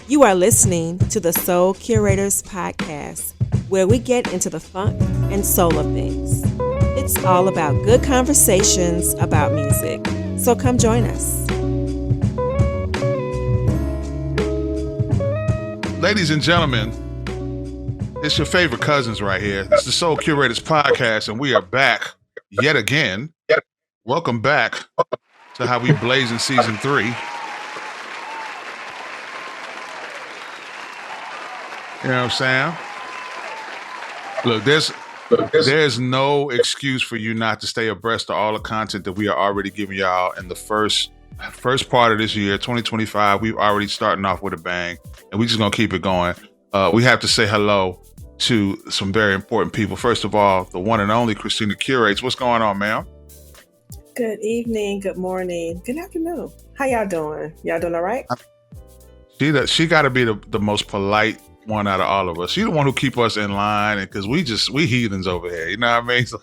You are listening to the Soul Curators podcast, where we get into the funk and soul of things. It's all about good conversations about music. So come join us. Ladies and gentlemen, it's your favorite cousins right here. It's the Soul Curators podcast, and we are back yet again. Welcome back to How We Blaze in Season 3. You know what I'm saying? Look, there's no excuse for you not to stay abreast of all the content that we are already giving y'all in the first part of this year, 2025. We've already starting off with a bang, and we're just going to keep it going. We have to say hello to some very important people. First of all, the one and only Christina Curates. What's going on, ma'am? Good evening, good morning, good afternoon. How y'all doing? Y'all doing all right? She got to be the most polite one out of all of us. She's the one who keep us in line, and because we heathens over here. You know what I mean? So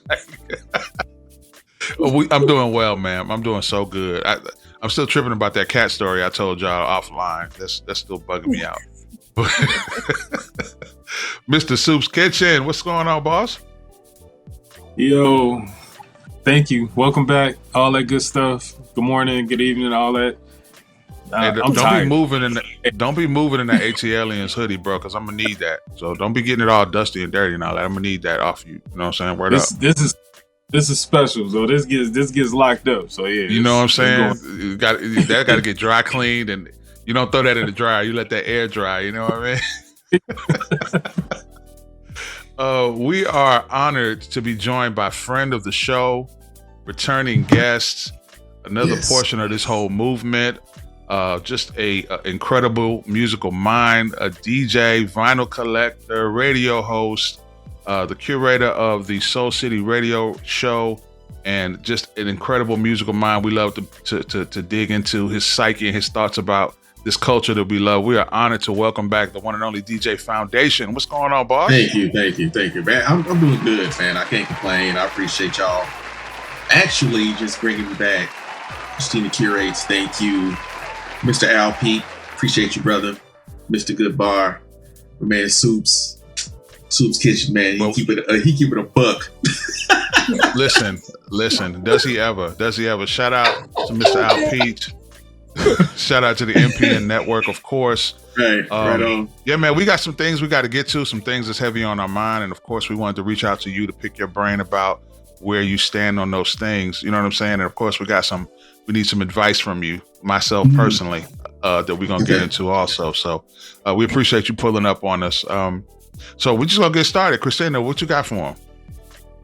I'm doing well, ma'am. I'm doing so good. I'm still tripping about that cat story I told y'all offline. That's still bugging me out. Mr. Soup's Kitchen, what's going on, boss? Yo, thank you. Welcome back. All that good stuff. Good morning, good evening, all that. Hey, don't be moving in that AT-Aliens hoodie, bro, because I'm gonna need that. So don't be getting it all dusty and dirty and all that. I'm gonna need that off you. You know what I'm saying? Word up. This is special. So this gets locked up. So yeah. You know what I'm saying? That got to get dry cleaned, and you don't throw that in the dryer. You let that air dry. You know what I mean? We are honored to be joined by friend of the show, returning guests, another portion of this whole movement. Just a incredible musical mind, a DJ, vinyl collector, radio host, the curator of the Soul City radio show, and just an incredible musical mind. We love to dig into his psyche and his thoughts about this culture that we love. We are honored to welcome back the one and only DJ Foundation. What's going on, boss? Thank you, man. I'm doing good, man. I can't complain. I appreciate y'all actually just bringing me back. Christina Curates, thank you. Mr. Al Pete, appreciate you, brother. Mr. Good Bar, my man Soup's Kitchen, man. He keep it a buck. Listen. Does he ever? Shout out to Mr. Al Pete. Shout out to the MPN network, of course. Right on. Yeah, man, we got some things we got to get to, some things that's heavy on our mind, and of course, we wanted to reach out to you to pick your brain about where you stand on those things. You know what I'm saying? And of course, we need some advice from you, myself personally, that we're going to get into also. So we appreciate you pulling up on us. So we're just going to get started. Christina, what you got for him?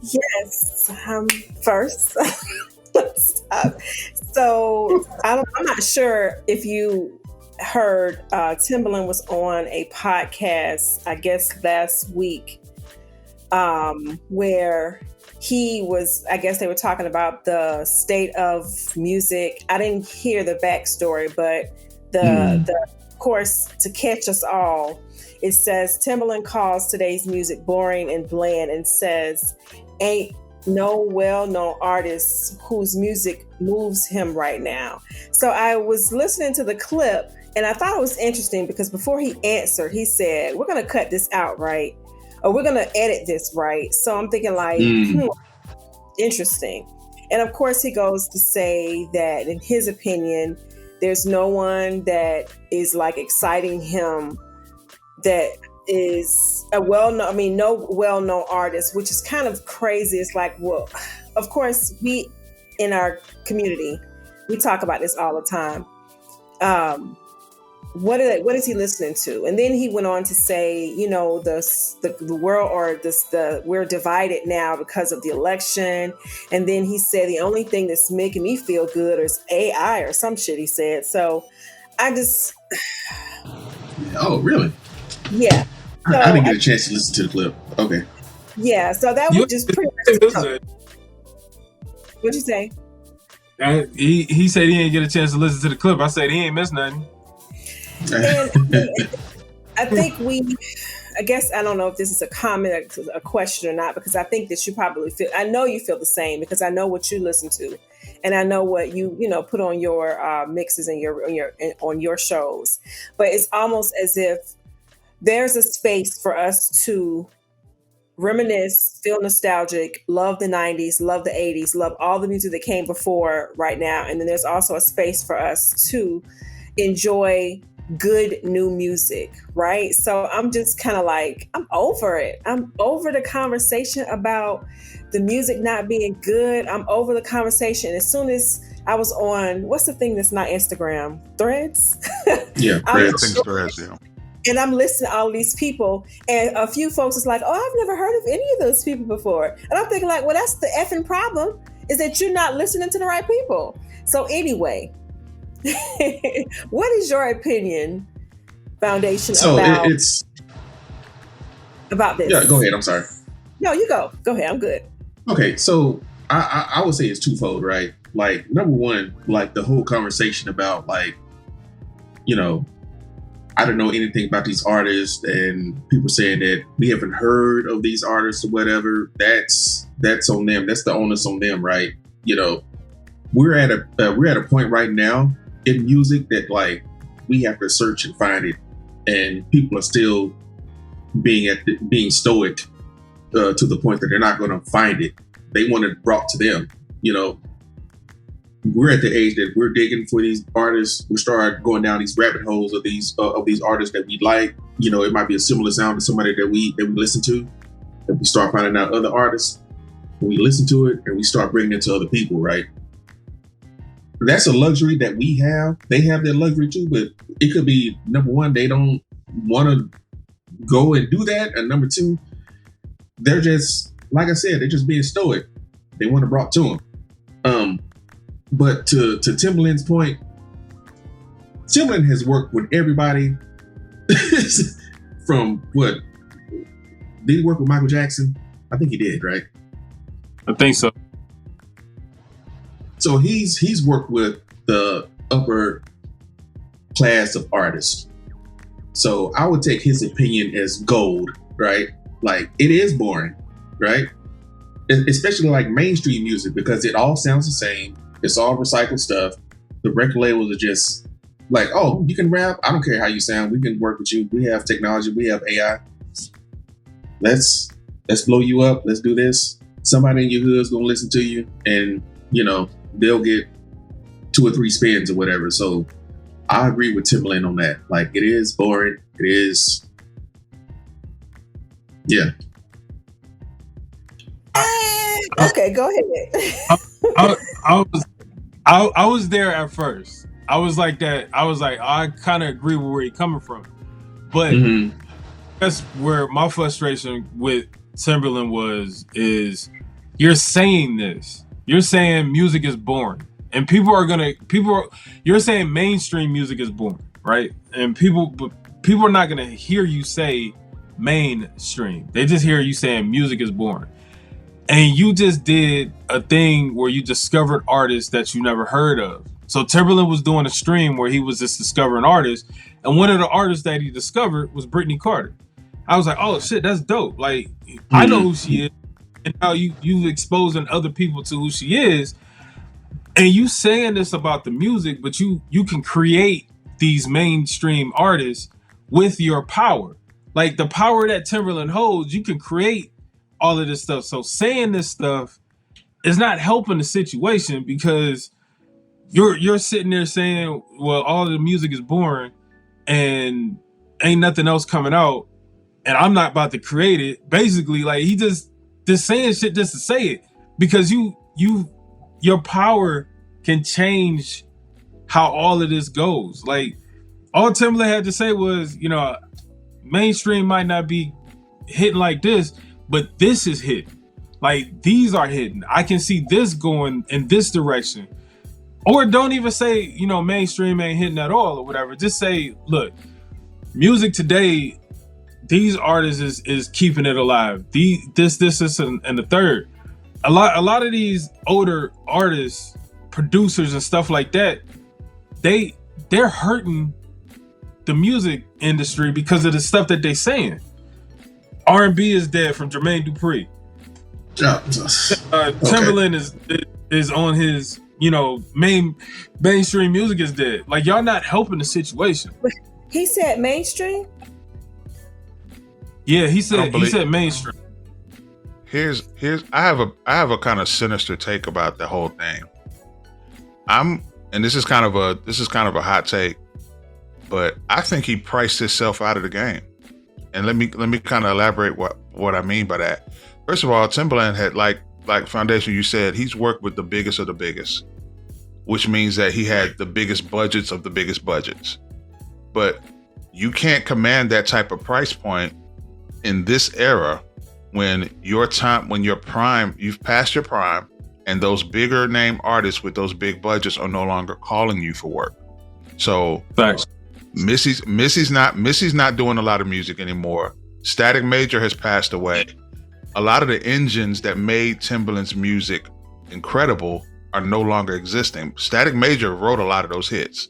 Yes. First, so I'm not sure if you heard Timbaland was on a podcast, I guess last week, where he was, I guess they were talking about the state of music. I didn't hear the backstory, but of course, to catch us all, it says Timbaland calls today's music boring and bland and says, ain't no well-known artist whose music moves him right now. So I was listening to the clip and I thought it was interesting because before he answered, he said, we're going to cut this out, right? Or we're going to edit this, right? So I'm thinking like, interesting. And of course, he goes to say that in his opinion, there's no one that is like exciting him that is no well-known artist, which is kind of crazy. It's like, well, of course, we in our community, we talk about this all the time. What is he listening to? And then he went on to say, you know, the world we're divided now because of the election. And then he said the only thing that's making me feel good is AI or some shit he said. So I just Oh, really? Yeah. So I didn't get a chance to listen to the clip. Okay. Yeah, so that was just pretty much What'd you say? He said he didn't get a chance to listen to the clip. I said he ain't missed nothing. And I think I guess, I don't know if this is a comment, a question or not, because I think that you probably I know you feel the same because I know what you listen to. and I know what you put on your mixes and on your shows. But it's almost as if there's a space for us to reminisce, feel nostalgic, love the 90s, love the 80s, love all the music that came before right now. And then there's also a space for us to enjoy good new music, right? So I'm just kind of like, I'm over it. I'm over the conversation about the music not being good. I'm over the conversation. As soon as I was on, what's the thing that's not Instagram? Threads? Yeah, Threads, yeah. And I'm listening to all these people, and a few folks is like, oh, I've never heard of any of those people before. And I'm thinking like, well, that's the effing problem, is that you're not listening to the right people. So anyway, what is your opinion, Foundation, about this? Yeah, go ahead. I'm sorry. No, you go. Go ahead. I'm good. Okay, so I would say it's twofold, right? Like, number one, like the whole conversation about like, I don't know anything about these artists, and people saying that we haven't heard of these artists or whatever. That's on them. That's the onus on them, right? We're at a point right now in music that like we have to search and find it, and people are still being stoic to the point that they're not going to find it. They want it brought to them. We're at the age that we're digging for these artists. We start going down these rabbit holes of these artists that we like. It might be a similar sound to somebody that we listen to. And we start finding out other artists. And we listen to it and we start bringing it to other people, right? That's a luxury that we have. They have their luxury too, but it could be, number one, they don't want to go and do that. And number two, they're just, like I said, they're just being stoic. They want it brought to them. But to Timbaland's point, Timbaland has worked with everybody from what? Did he work with Michael Jackson? I think he did, right? I think so. So he's worked with the upper class of artists. So I would take his opinion as gold, right? Like, it is boring, right? Especially like mainstream music, because it all sounds the same. It's all recycled stuff. The record labels are just like, oh, you can rap? I don't care how you sound. We can work with you. We have technology. We have AI. Let's blow you up. Let's do this. Somebody in your hood's going to listen to you, and, they'll get 2 or 3 spins or whatever. So I agree with Timbaland on that. Like, it is boring. It is. Yeah. Okay, go ahead. I was there at first. I was like that. I was like, I kind of agree with where you're coming from, but that's where my frustration with Timbaland is you're saying this. You're saying music is boring, and you're saying mainstream music is boring, right? And people are not gonna hear you say mainstream. They just hear you saying music is boring. And you just did a thing where you discovered artists that you never heard of. So Timbaland was doing a stream where he was just discovering artists. And one of the artists that he discovered was Brittany Carter. I was like, oh shit, that's dope. Like, I know who she is. And now you exposing other people to who she is. And you saying this about the music, but you can create these mainstream artists with your power. Like, the power that Timbaland holds, you can create all of this stuff. So saying this stuff is not helping the situation, because you're sitting there saying, well, all of the music is boring and ain't nothing else coming out, and I'm not about to create it. Basically, like, he just saying shit just to say it, because your power can change how all of this goes. Like, all Timbaland had to say was, mainstream might not be hitting like this, but this is hidden. Like, these are hidden. I can see this going in this direction. Or don't even say, mainstream ain't hitting at all or whatever. Just say, look, music today, these artists is keeping it alive. This, and the third. A lot of these older artists, producers and stuff like that, they're hurting the music industry because of the stuff that they saying. R&B is dead from Jermaine Dupri. Okay. Timbaland is on his, mainstream music is dead. Like, y'all not helping the situation. He said mainstream? Yeah, he said mainstream. I have a kind of sinister take about the whole thing. And this is kind of a hot take, but I think he priced himself out of the game. And let me kind of elaborate what I mean by that. First of all, Timbaland had like Foundation, you said, he's worked with the biggest of the biggest, which means that he had the biggest budgets of the biggest budgets. But you can't command that type of price point in this era when you're prime, you've passed your prime, and those bigger name artists with those big budgets are no longer calling you for work. So thanks. Missy's not doing a lot of music anymore. Static Major has passed away. A lot of the engines that made Timbaland's music incredible are no longer existing. Static Major wrote a lot of those hits.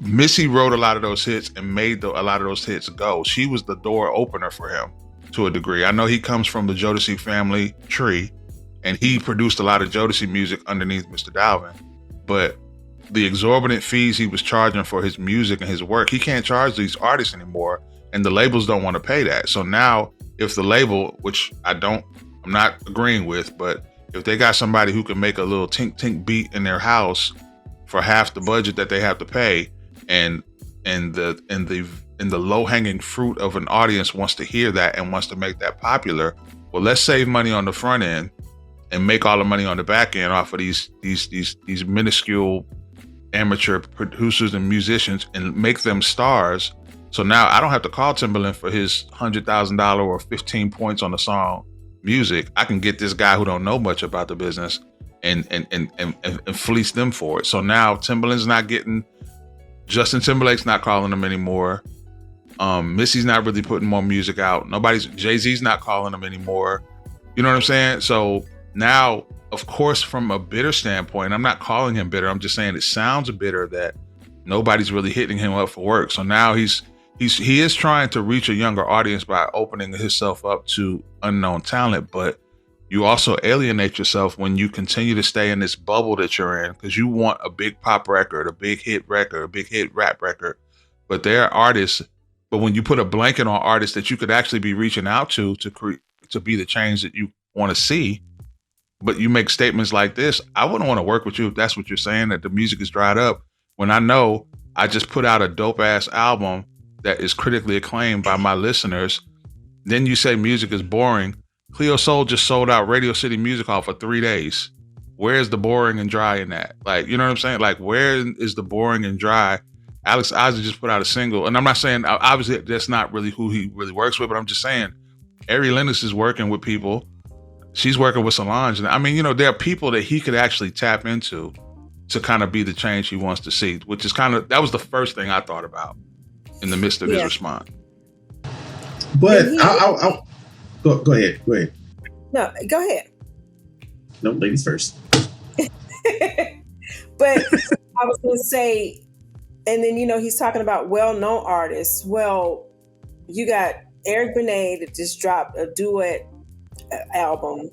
Missy wrote a lot of those hits and made a lot of those hits go. She was the door opener for him to a degree. I know he comes from the Jodeci family tree, and he produced a lot of Jodeci music underneath Mr. Dalvin. But the exorbitant fees he was charging for his music and his work, he can't charge these artists anymore, and the labels don't want to pay that. So now, if the label, which I'm not agreeing with, but if they got somebody who can make a little tink tink beat in their house for half the budget that they have to pay, and the low hanging fruit of an audience wants to hear that and wants to make that popular, well, let's save money on the front end and make all the money on the back end off of these minuscule amateur producers and musicians and make them stars. So now I don't have to call Timbaland for his $100,000 or 15 points on the song music. I can get this guy who don't know much about the business and fleece them for it. So now Timbaland's not getting, Justin Timberlake's not calling him anymore. Missy's not really putting more music out. Jay-Z's not calling him anymore. You know what I'm saying? So now, of course, from a bitter standpoint, I'm not calling him bitter. I'm just saying it sounds bitter that nobody's really hitting him up for work. So now he is trying to reach a younger audience by opening himself up to unknown talent, but you also alienate yourself when you continue to stay in this bubble that you're in, because you want a big pop record, a big hit record, a big hit rap record. But they're artists. But when you put a blanket on artists that you could actually be reaching out to be the change that you want to see, but you make statements like this, I wouldn't want to work with you if that's what you're saying, that the music is dried up, when I know I just put out a dope ass album that is critically acclaimed by my listeners. Then you say music is boring. Cleo Soul just sold out Radio City Music Hall for 3 days. Where's the boring and dry in that? Like, you know what I'm saying? Like, where is the boring and dry? Alex Isaac just put out a single, and I'm not saying, obviously that's not really who he really works with, but I'm just saying Ari Lennox is working with people. She's working with Solange. And I mean, there are people that he could actually tap into to kind of be the change he wants to see, which is that was the first thing I thought about in the midst of his response. But I'll go ahead. No, go ahead. No, ladies first. But I was going to say, and then, he's talking about well-known artists. Well, you got Eric Benet that just dropped a duet album.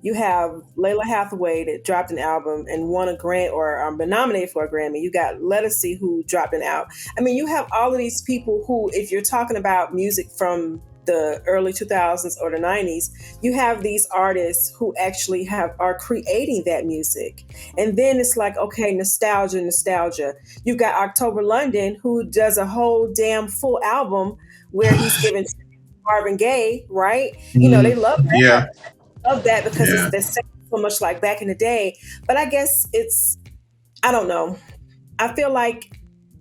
You have Layla Hathaway that dropped an album and won a Grammy or been nominated for a Grammy. You got Lettucey who dropped an album. I mean, you have all of these people who, if you're talking about music from the early 2000s or the 90s, you have these artists who actually are creating that music. And then it's like, okay, nostalgia. You've got October London who does a whole damn full album where he's giving Marvin Gaye, right? They love that. Yeah. Love that because it's so much like back in the day. But I guess I don't know. I feel like,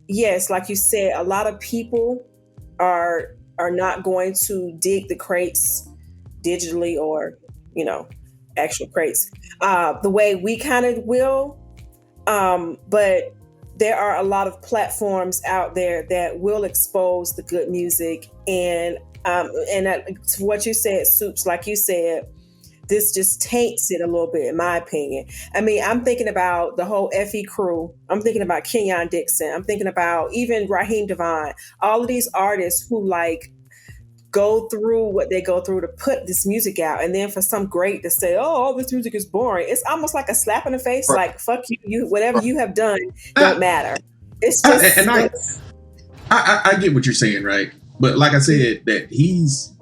yes, like you said, a lot of people are not going to dig the crates digitally or, actual crates the way we kind of will. But there are a lot of platforms out there that will expose the good music. And to what you said, Soups, like you said, this just taints it a little bit, in my opinion. I mean, I'm thinking about the whole FE crew. I'm thinking about Kenyon Dixon. I'm thinking about even Raheem Devine. All of these artists who go through what they go through to put this music out, and then for some great to say, "Oh, all this music is boring." It's almost like a slap in the face. Right. Like, fuck you, whatever you have done don't matter. It's just. I get what you're saying, right? But like I said, that he's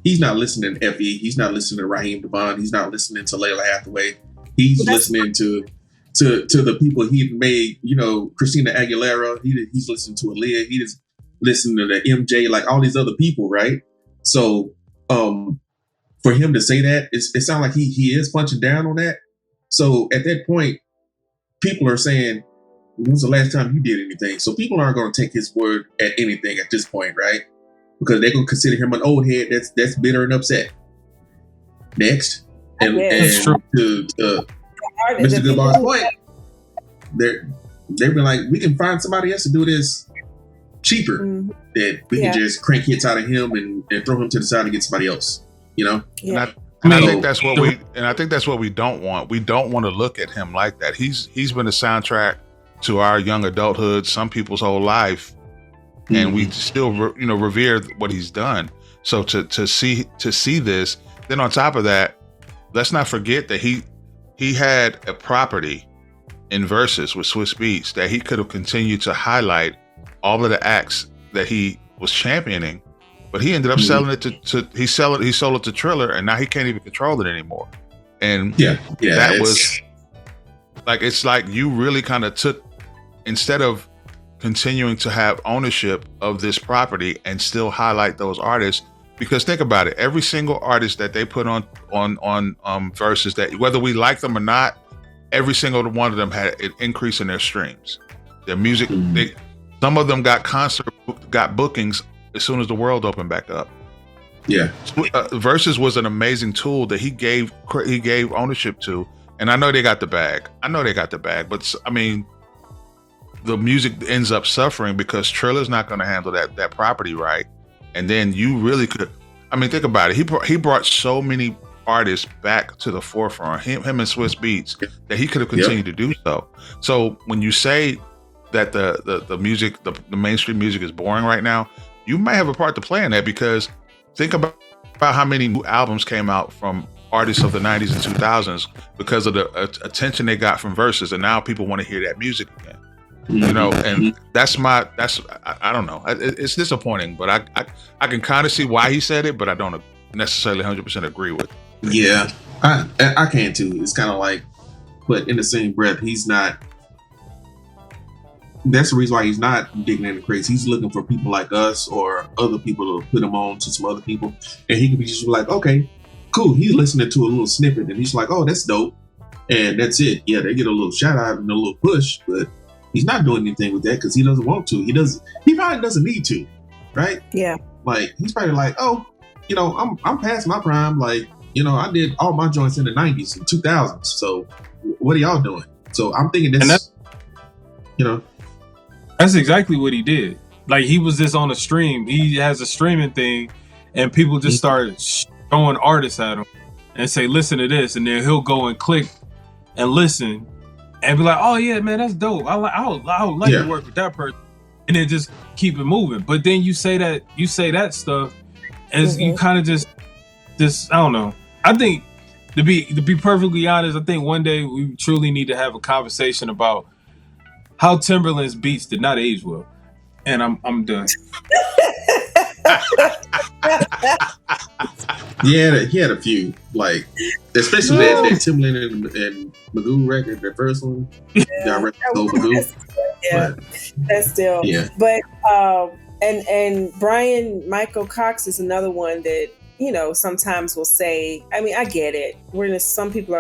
not listening to Fe. He's not listening to Raheem DeVaughn. He's not listening to Layla Hathaway. He's listening to the people he made. You know, Christina Aguilera. He's listening to Aaliyah. He just listening to the MJ, like all these other people, right? So, for him to say that, it sounds like he is punching down on that. So at that point, people are saying, when's the last time you did anything? So people aren't going to take his word at anything at this point, right? Because they're going to consider him an old head that's bitter and upset. Next. And to Mr. Goodbar's point, they've been like, we can find somebody else to do this cheaper. That we can just crank hits out of him and throw him to the side and get somebody else, you know? Yeah. And I think that's what we don't want. We don't want to look at him like that. He's been a soundtrack to our young adulthood, some people's whole life, and we still revere what he's done. So to see this, then on top of that, let's not forget that he had a property in Versus with Swiss Beats that he could have continued to highlight all of the acts that he was championing, but he ended up selling it he sold it to Triller, and now he can't even control it anymore. And that was like, it's like you really kind of took, instead of continuing to have ownership of this property and still highlight those artists, because think about it, every single artist that they put on Versus, that whether we like them or not, every single one of them had an increase in their streams, their music. Some of them got bookings as soon as the world opened back up. Yeah, Versus was an amazing tool that he gave ownership to, and I know they got the bag. But I mean, the music ends up suffering because Triller's not going to handle that property right, and then you really could. I mean, think about it. He brought so many artists back to the forefront. Him and Swiss Beats, that he could have continued to do so. So when you say that the music, the mainstream music is boring right now, you might have a part to play in that, because think about how many new albums came out from artists of the 90s and 2000s because of the attention they got from Versus, and now people want to hear that music again. You know, and I don't know. It's disappointing, but I can kind of see why he said it, but I don't necessarily 100% agree with it. Yeah, I can too. It's kind of like, but in the same breath, he's not. That's the reason why he's not digging in the crates. He's looking for people like us or other people to put him on to some other people, and he could be just like, okay, cool. He's listening to a little snippet, and he's like, oh, that's dope, and that's it. Yeah, they get a little shout out and a little push, but he's not doing anything with that because he doesn't want to. He probably doesn't need to, right? Yeah. Like, he's probably like, oh, you know, I'm past my prime. Like, you know, I did all my joints in the 90s and 2000s. So what are y'all doing? So I'm thinking this, you know. That's exactly what he did. Like, he was just on a stream. He has a streaming thing, and people just started throwing artists at him and say, listen to this. And then he'll go and click and listen and be like, oh yeah, man, that's dope. I would like to work with that person. And then just keep it moving. But then you say that stuff, and you kind of just I don't know. I think, to be perfectly honest, I think one day we truly need to have a conversation about how Timbaland's beats did not age well. And I'm done. Yeah, he had a few, like, especially that Timbaland and Magoo record, the first one. That's still. Yeah. But and Brian Michael Cox is another one that, you know, sometimes will say, I mean, I get it. We're nostalgic.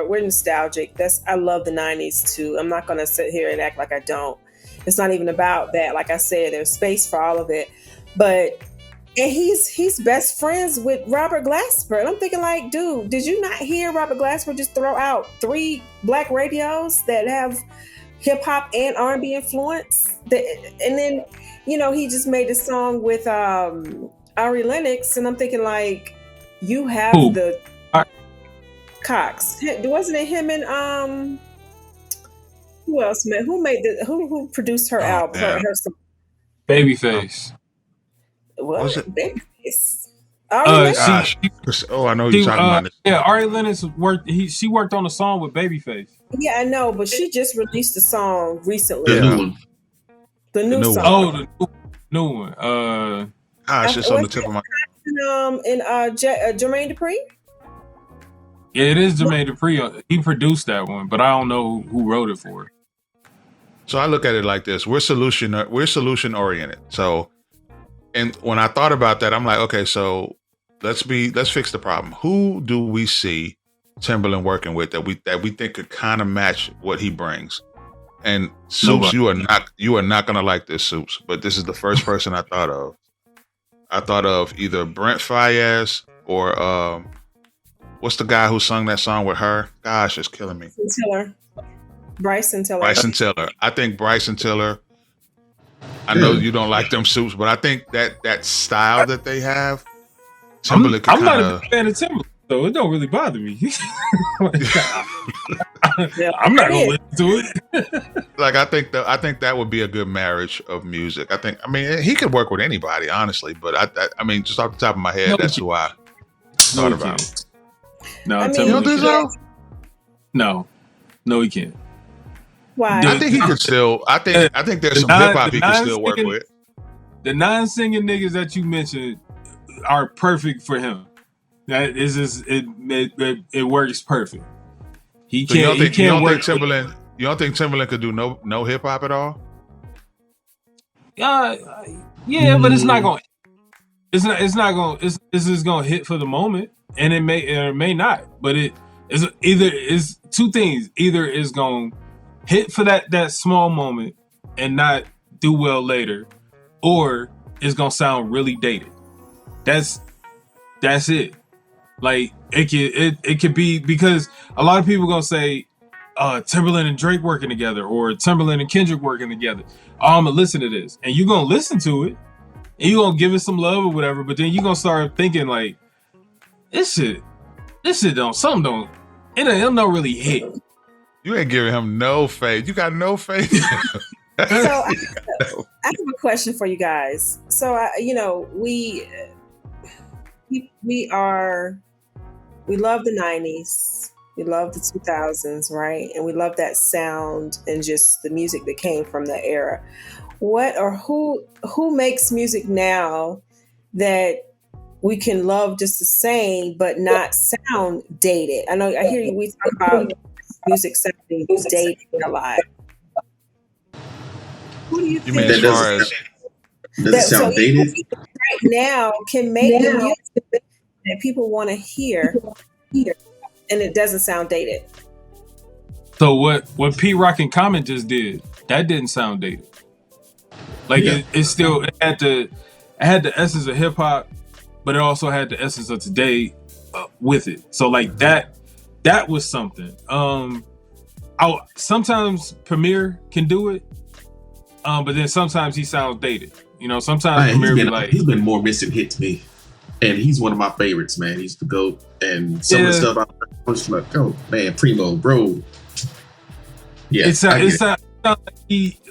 I love the 90s too. I'm not going to sit here and act like I don't. It's not even about that. Like I said, there's space for all of it. But, and he's best friends with Robert Glasper. And I'm thinking, like, dude, did you not hear Robert Glasper just throw out 3 black radios that have hip hop and R&B influence? And then, you know, he just made a song with Ari Lennox. And I'm thinking, like, you have the Cox. Wasn't it him and who else? Who produced her album? Her Babyface. What? Babyface. Ari Lennox? I know who you're talking about. Yeah, Ari Lennox she worked on a song with Babyface. Yeah, I know, but she just released a song recently. The new one. The new song. Oh, the new one. It's just on the tip of my. Jermaine Dupri. Yeah, it is Jermaine Dupri. He produced that one, but I don't know who wrote it for it. So I look at it like this: we're solution oriented. So, and when I thought about that, I'm like, okay, so let's fix the problem. Who do we see Timbaland working with that we think could kind of match what he brings? And Soups, you are not gonna like this, Soups, but this is the first person I thought of. I thought of either Brent Faiyaz or what's the guy who sung that song with her? Gosh, it's killing me. Bryson Tiller. I think Bryson Tiller. I know you don't like them, Soups, but I think that style that they have, Timbaland I'm not a big fan of Timbaland, so it don't really bother me. I'm not gonna listen to it. Like I think that would be a good marriage of music. I mean he could work with anybody, honestly, but I mean just off the top of my head, that's who I thought about. No, you don't think so? No, he can't. Why? I think he could still. I think there's some hip hop he can still work with. The non-singing niggas that you mentioned are perfect for him. That is just it works perfect. He can't. You don't think Timbaland could do no hip hop at all? Yeah, but it's not going. It's just going to hit for the moment, and it may not. But it's two things. Either it's going to hit for that small moment and not do well later, or it's going to sound really dated. That's it. Like it could be, because a lot of people gonna say Timbaland and Drake working together, or Timbaland and Kendrick working together. Oh, I'm gonna listen to this, and you're gonna listen to it, and you're gonna give it some love or whatever. But then you're gonna start thinking like, this shit don't really hit. You ain't giving him no faith. You got no faith. So I have a question for you guys. So we love the 90s, we love the 2000s, right? And we love that sound and just the music that came from that era. What or who makes music now that we can love just the same but not sound dated? I hear you, we talk about music sounding dated a lot. Who do you think? You mean as far as does it sound dated? Right now can make the music that people want to hear, and it doesn't sound dated. So what P Rock and Common just did, that didn't sound dated. Like it had the essence of hip hop, but it also had the essence of today with it. So like that was something. Sometimes Premier can do it, but then sometimes he sounds dated. Sometimes Premier he's been more missing hit to me. And he's one of my favorites, man. He's the GOAT. And some of the stuff I was like, oh man, Primo, bro. Yeah. It sounds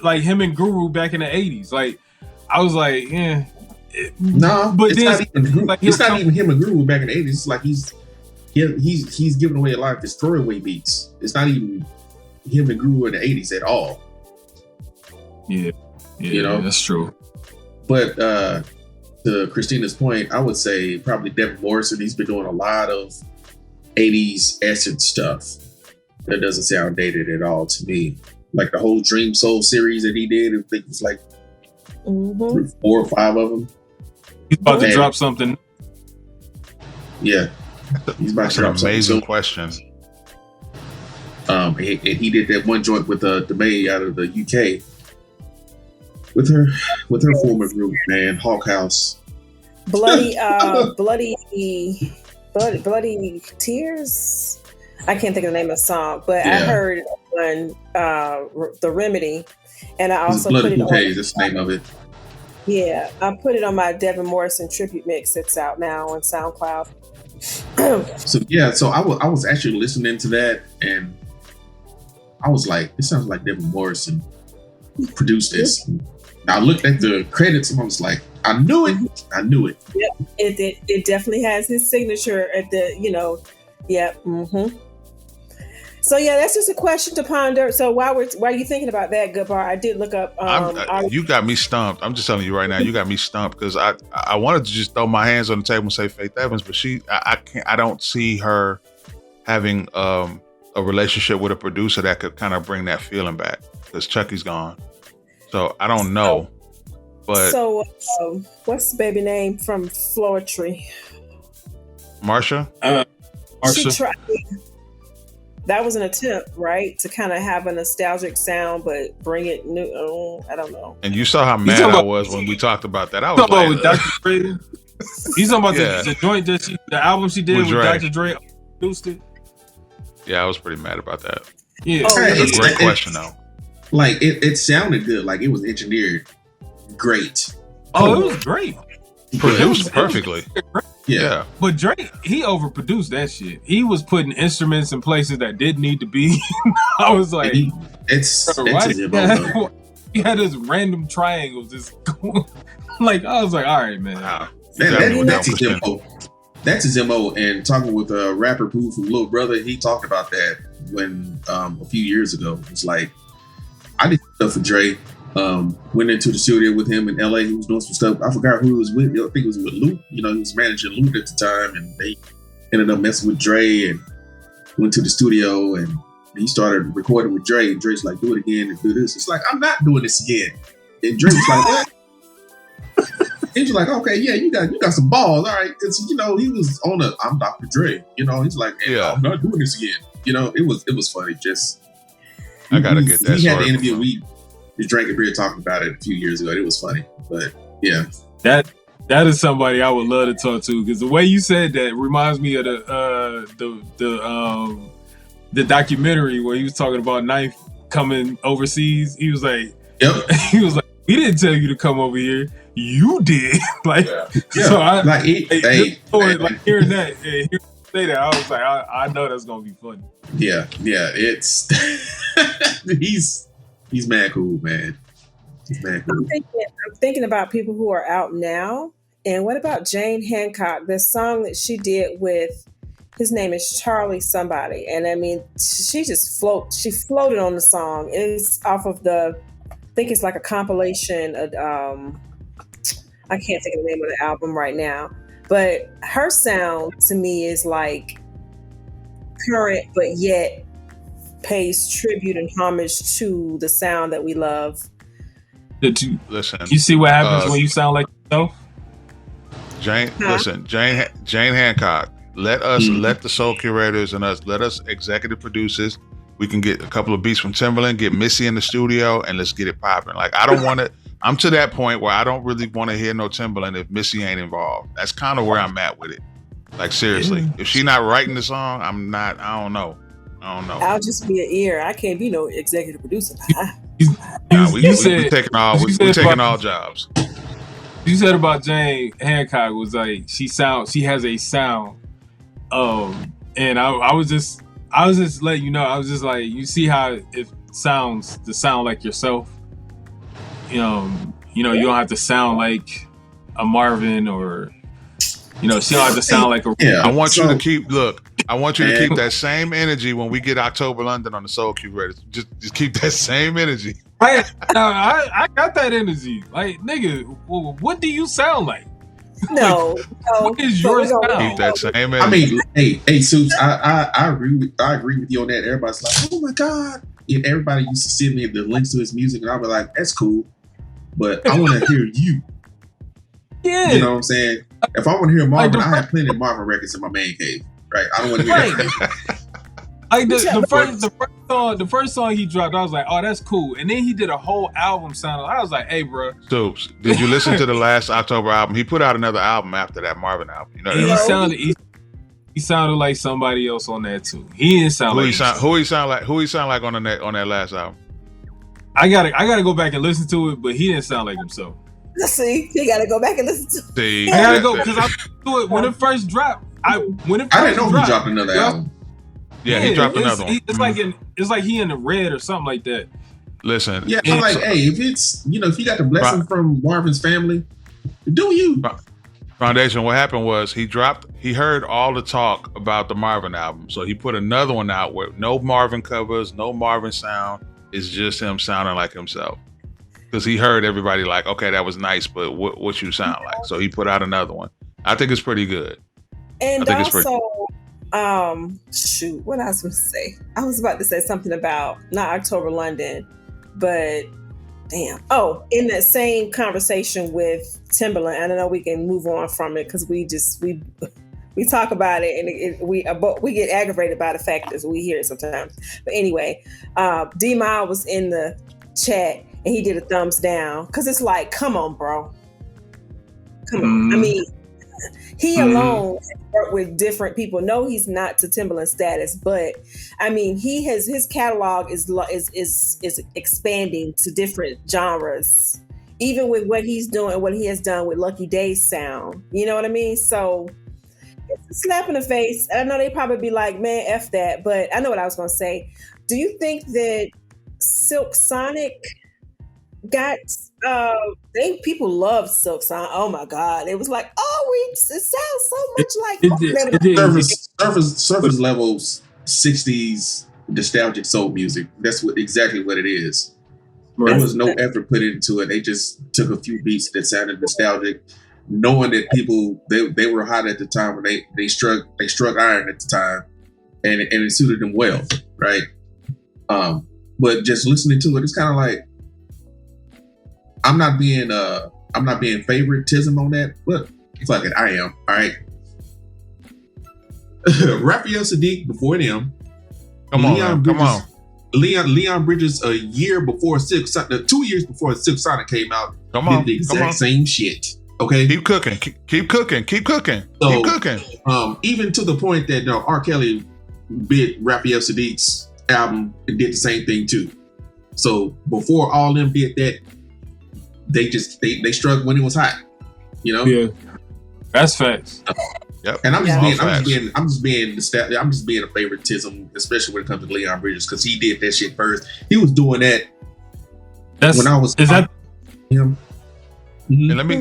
like him and Guru back in the 80s. Like I was like, yeah. No, but it's not even like it's not even him and Guru back in the 80s. It's like he's giving away a lot of his throwaway beats. It's not even him and Guru in the 80s at all. Yeah, that's true. But to Christina's point, I would say probably Devin Morrison. He's been doing a lot of 80s essence stuff that doesn't sound dated at all to me. Like the whole Dream Soul series that he did, I think it was like 4 or 5 of them. He's about to drop something. Yeah. He's about to drop something. Amazing question. And he did that one joint with the May out of the UK. With her former group, man, Hawk House. Bloody Tears. I can't think of the name of the song, but I heard on The Remedy, and I also put it on. That's the name of it. Yeah, I put it on my Devin Morrison tribute mix. It's out now on SoundCloud. So I was actually listening to that, and I was like, "It sounds like Devin Morrison produced this." I looked at the credits and I was like, I knew it. I knew it. Yep. It definitely has his signature at the, Yep. Mm-hmm. So yeah, that's just a question to ponder. So while you're thinking about that, Goodbar, I did look up. You got me stumped. I'm just telling you right now, you got me stumped because I wanted to just throw my hands on the table and say Faith Evans, but I don't see her having a relationship with a producer that could kind of bring that feeling back because Chucky's gone. So I don't know. But so what's the baby name from Floetry? Marsha. She tried. That was an attempt, right, to kind of have a nostalgic sound, but bring it new. I don't know. And you saw how mad I was when we talked about that. I was like, with Dr. Dre. He's talking about the joint that the album she did with Dr. Dre produced it. Yeah, I was pretty mad about that. Yeah, it's a great question though. Like it sounded good. Like it was engineered great. Oh, it was great. Produced perfectly. Yeah. But Drake, he overproduced that shit. He was putting instruments in places that didn't need to be. I was like, it's he had this random triangles just going. Like, I was like, all right, man. That's his MO. That's his MO. And talking with a rapper Pooh from Little Brother, he talked about that when a few years ago. It's like, I did stuff for Dre. Went into the studio with him in LA. He was doing some stuff. I forgot who he was with. I think it was with Luke. He was managing Luke at the time, and they ended up messing with Dre and went to the studio and he started recording with Dre. And Dre's like, do it again and do this. It's like, I'm not doing this again. And Dre's like, what? He was like, okay, yeah, you got some balls, all right, because he was on I'm Dr. Dre. He's like, hey, I'm not doing this again. It was funny. Just I gotta get that. He had the interview. We drank a beer talking about it a few years ago. It was funny, but yeah, that is somebody I would love to talk to because the way you said that reminds me of the documentary where he was talking about Knife coming overseas. He was like, yep. He was like, we didn't tell you to come over here. You did. Like, yeah. So I like hearing that, hearing you say that, I was like, I know that's gonna be funny. Yeah. It's he's mad cool, man. He's mad cool. I'm thinking about people who are out now. And what about Jane Hancock? The song that she did with, his name is Charlie somebody. And I mean, she floated on the song. It's off of I think it's like a compilation of, I can't think of the name of the album right now. But her sound to me is like current, but yet pays tribute and homage to the sound that we love. Listen, you see what happens when you sound like yourself? Jane Hancock, let the Soul Curators and let us executive producers. We can get a couple of beats from Timbaland, get Missy in the studio, and let's get it popping. Like, I don't want to, I'm to that point where I don't really want to hear no Timbaland if Missy ain't involved. That's kind of where I'm at with it. Like, seriously, if she not writing the song, I don't know. I'll just be an ear. I can't be no executive producer. We taking all jobs. You said about Jane Hancock was like she has a sound, and I was just letting you know. I was just like, you see how it sounds to sound like yourself. You don't have to sound like a Marvin or she don't have to sound like a. Yeah, I want you to keep that same energy when we get October London on the Soul Curators. Just keep that same energy. I got that energy. Like, nigga, what do you sound like? No. What is your sound? Keep that same energy. I mean, hey, Soups, I agree with you on that. Everybody's like, oh my God. And everybody used to send me the links to his music, and I'll be like, that's cool, but I want to hear you. Yeah. You know what I'm saying? If I want to hear Marvin, I have plenty of Marvin records in my man cave. Right? I don't want to hear that. Like the first song he dropped, I was like, oh, that's cool. And then he did a whole album sound. I was like, hey, bro. Stoops, did you listen to the last October album? He put out another album after that Marvin album. You know that? He sounded like somebody else on that too. He didn't sound who he sound like on that last album? I gotta go back and listen to it, but he didn't sound like himself. See, you gotta go back and listen to it. I gotta go because I do it when it first dropped. I didn't know he dropped another album. Yeah, he dropped another one. It's like he in the red or something like that. Listen. Yeah, I'm like, hey, if it's if you got the blessing from Marvin's family, Do you? Foundation, what happened was he heard all the talk about the Marvin album. So he put another one out where no Marvin covers, no Marvin sound. It's just him sounding like himself. Because he heard everybody like, okay, that was nice, but what you sound like? So he put out another one. I think it's pretty good. And also, shoot, what I was going to say? I was about to say something about not October London, but damn. Oh, in that same conversation with Timbaland, I don't know we can move on from it because we talk about it and we get aggravated by the fact that we hear it sometimes. But anyway, D-Mile was in the chat and he did a thumbs down because it's like, come on, bro. Come on. I mean, he alone worked with different people. No, he's not to Timbaland status, but I mean, his catalog is expanding to different genres, even with what he's doing, what he has done with Lucky Day's sound. You know what I mean? So it's a slap in the face. I know they probably be like, man, F that, but I know what I was going to say. Do you think that Silk Sonic got people love Silk Sonic? Oh my god, it was like, it sounds so much like surface levels 60s nostalgic soul music. That's exactly what it is. Right. There was no effort put into it. They just took a few beats that sounded nostalgic, knowing that people they were hot at the time when they struck iron at the time, and it suited them well, right? But just listening to it, it's kind of like, I'm not being favoritism on that, but fuck it, I am. All right. Raphael Sadiq before them. Come on. Leon Bridges a year before 2 years before Silk Sonic came out. Did the exact same shit. Okay. Keep cooking. So, even to the point that R. Kelly bit Raphael Sadiq's album and did the same thing too. So before all them did that, they struck when it was hot, you know. Yeah, that's facts. Yep. And I'm just being a favoritism, especially when it comes to Leon Bridges, because he did that shit first. He was doing that when I was. Is that him? And let me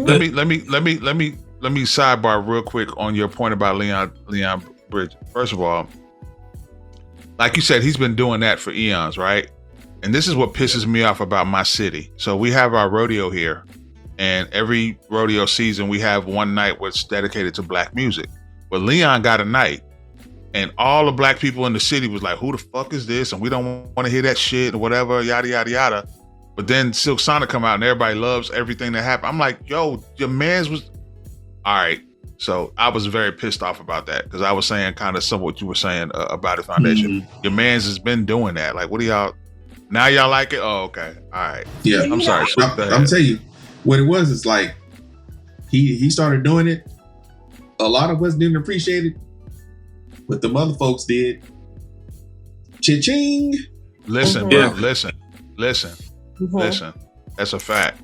sidebar real quick on your point about Leon Bridges. First of all, like you said, he's been doing that for eons, right? And this is what pisses me off about my city. So we have our rodeo here, and every rodeo season we have one night what's dedicated to black music. But Leon got a night, and all the black people in the city was like, who the fuck is this? And we don't want to hear that shit or whatever, yada, yada, yada. But then Silk Sonic come out and everybody loves everything that happened. I'm like, yo, your man's was... All right. So I was very pissed off about that because I was saying kind of some what you were saying about the foundation. Your man's has been doing that. Like, what do y'all... Now y'all like it? Oh, okay. All right. Yeah. I'm sorry. I'm telling you, what it was is like, he started doing it. A lot of us didn't appreciate it, but the mother folks did. Cha-ching. Listen, bro. Listen. That's a fact.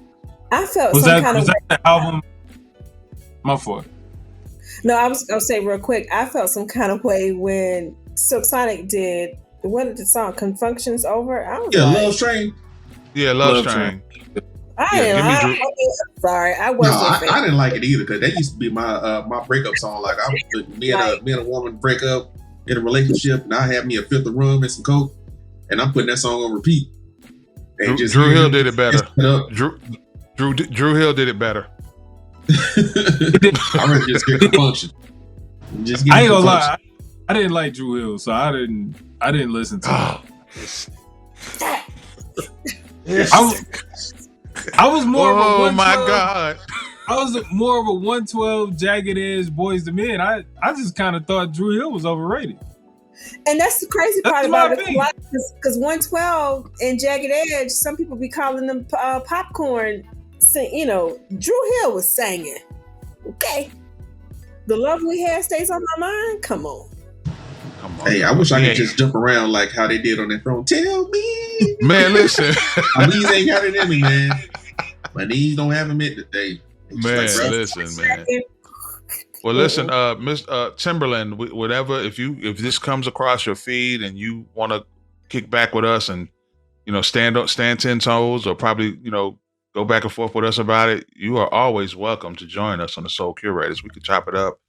I felt was that the album? My fault. No, I was gonna say real quick. I felt some kind of way when Silk Sonic did. What did the song "Confunctions Over"? I was Love Train. Yeah, Love Train. Sorry, I wasn't. I didn't like it either because that used to be my breakup song. Like me and a woman break up in a relationship, and I have me a fifth of rum and some coke, and I'm putting that song on repeat. And Drew Hill did it better. Drew Hill did it better. I really just get the function. I ain't gonna lie. I didn't like Drew Hill, so I didn't listen to it. I was more of a 112. Oh my God. I was more of a 112 Jagged Edge Boys to Men. I just kind of thought Drew Hill was overrated. And that's the crazy part about it. Because 112 and Jagged Edge, some people be calling them popcorn. You know, Drew Hill was singing. Okay. The Love We Had Stays on My Mind. Come on. Hey, I wish I could just jump around like how they did on that throne. Tell me. Man, listen. My knees ain't got it in me, man. My knees don't have them in today. Man, listen, man. Well, listen, Miss Timbaland, whatever, if this comes across your feed and you want to kick back with us and, stand 10 toes or probably, go back and forth with us about it, you are always welcome to join us on the Soul Curators. We can chop it up,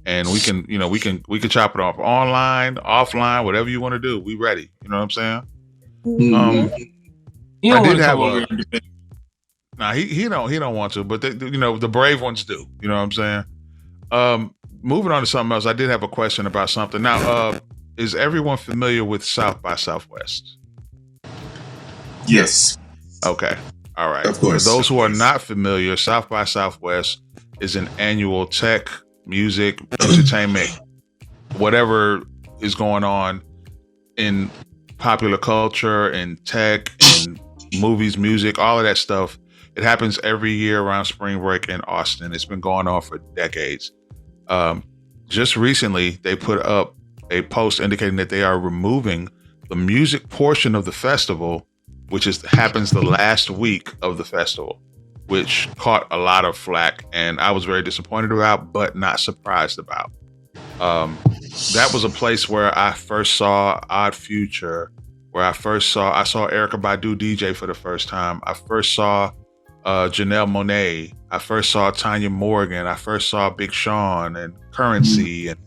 and we can chop it off online, offline, whatever you want to do. We ready. You know what I'm saying? He don't I want did to have come over here and debate. Nah, he don't want to, but the brave ones do. You know what I'm saying? Moving on to something else, I did have a question about something. Now, is everyone familiar with South by Southwest? Yes. Okay. All right. Of course. For those who are not familiar, South by Southwest is an annual tech, music, entertainment, whatever is going on in popular culture, in tech, in movies, music, all of that stuff. It happens every year around spring break in Austin. It's been going on for decades. Just recently, they put up a post indicating that they are removing the music portion of the festival, which happens the last week of the festival, which caught a lot of flack, and I was very disappointed about, but not surprised about. That was a place where I first saw Odd Future, where I saw Erykah Badu DJ for the first time. I first saw Janelle Monáe. I first saw Tanya Morgan. I first saw Big Sean and Currency and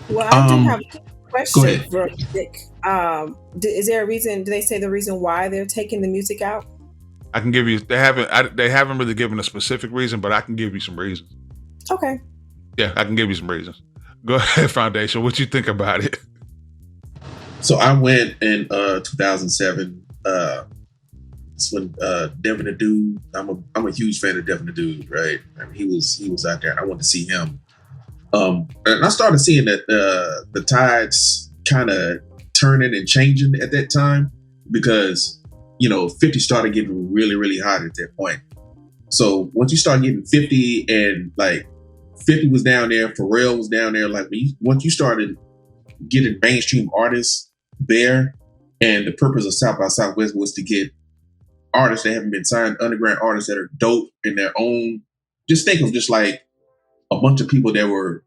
Well, I do have a question ahead. for Nick. Is there a reason? Do they say the reason why they're taking the music out? I can give you. They haven't really given a specific reason, but I can give you some reasons. Okay. Yeah, I can give you some reasons. Go ahead, Foundation. What you think about it? So I went in 2007. It's when Devin the Dude. I'm a huge fan of Devin the Dude, right? I mean, he was out there, and I wanted to see him. And I started seeing that the tides kind of turning and changing at that time because 50 started getting really, really hot at that point. So once you start getting 50 and like 50 was down there, Pharrell was down there, like once you started getting mainstream artists there, and the purpose of South by Southwest was to get artists that haven't been signed, underground artists that are dope in their own. Just think of just like a bunch of people that were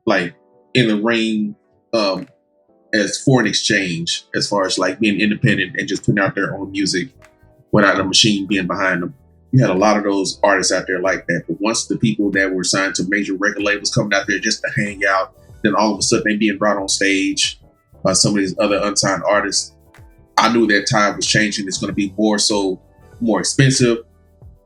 like in the ring as foreign exchange, as far as like being independent and just putting out their own music without a machine being behind them. You had a lot of those artists out there like that. But once the people that were signed to major record labels coming out there just to hang out, then all of a sudden they being brought on stage by some of these other unsigned artists, I knew that time was changing. It's going to be more expensive,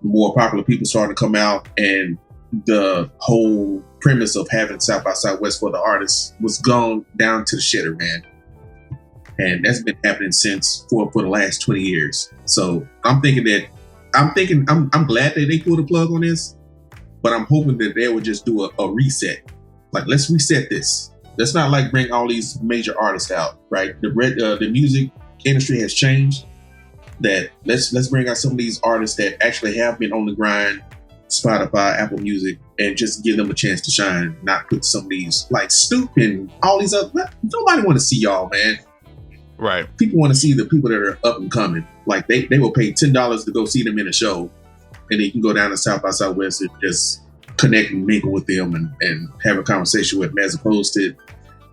more popular people starting to come out, and the whole premise of having South by Southwest for the artists was gone down to the shitter, man. And that's been happening since for the last 20 years. So I'm glad that they pulled a plug on this, but I'm hoping that they would just do a reset. Like, let's reset this. Let's not like bring all these major artists out, right? The music industry has changed. That let's bring out some of these artists that actually have been on the grind, Spotify, Apple Music, and just give them a chance to shine. Not put some of these like Stoop and all these other. Nobody want to see y'all, man. Right. People want to see the people that are up and coming. Like they will pay $10 to go see them in a show, and they can go down to South by Southwest and just connect and mingle with them and have a conversation with them, as opposed to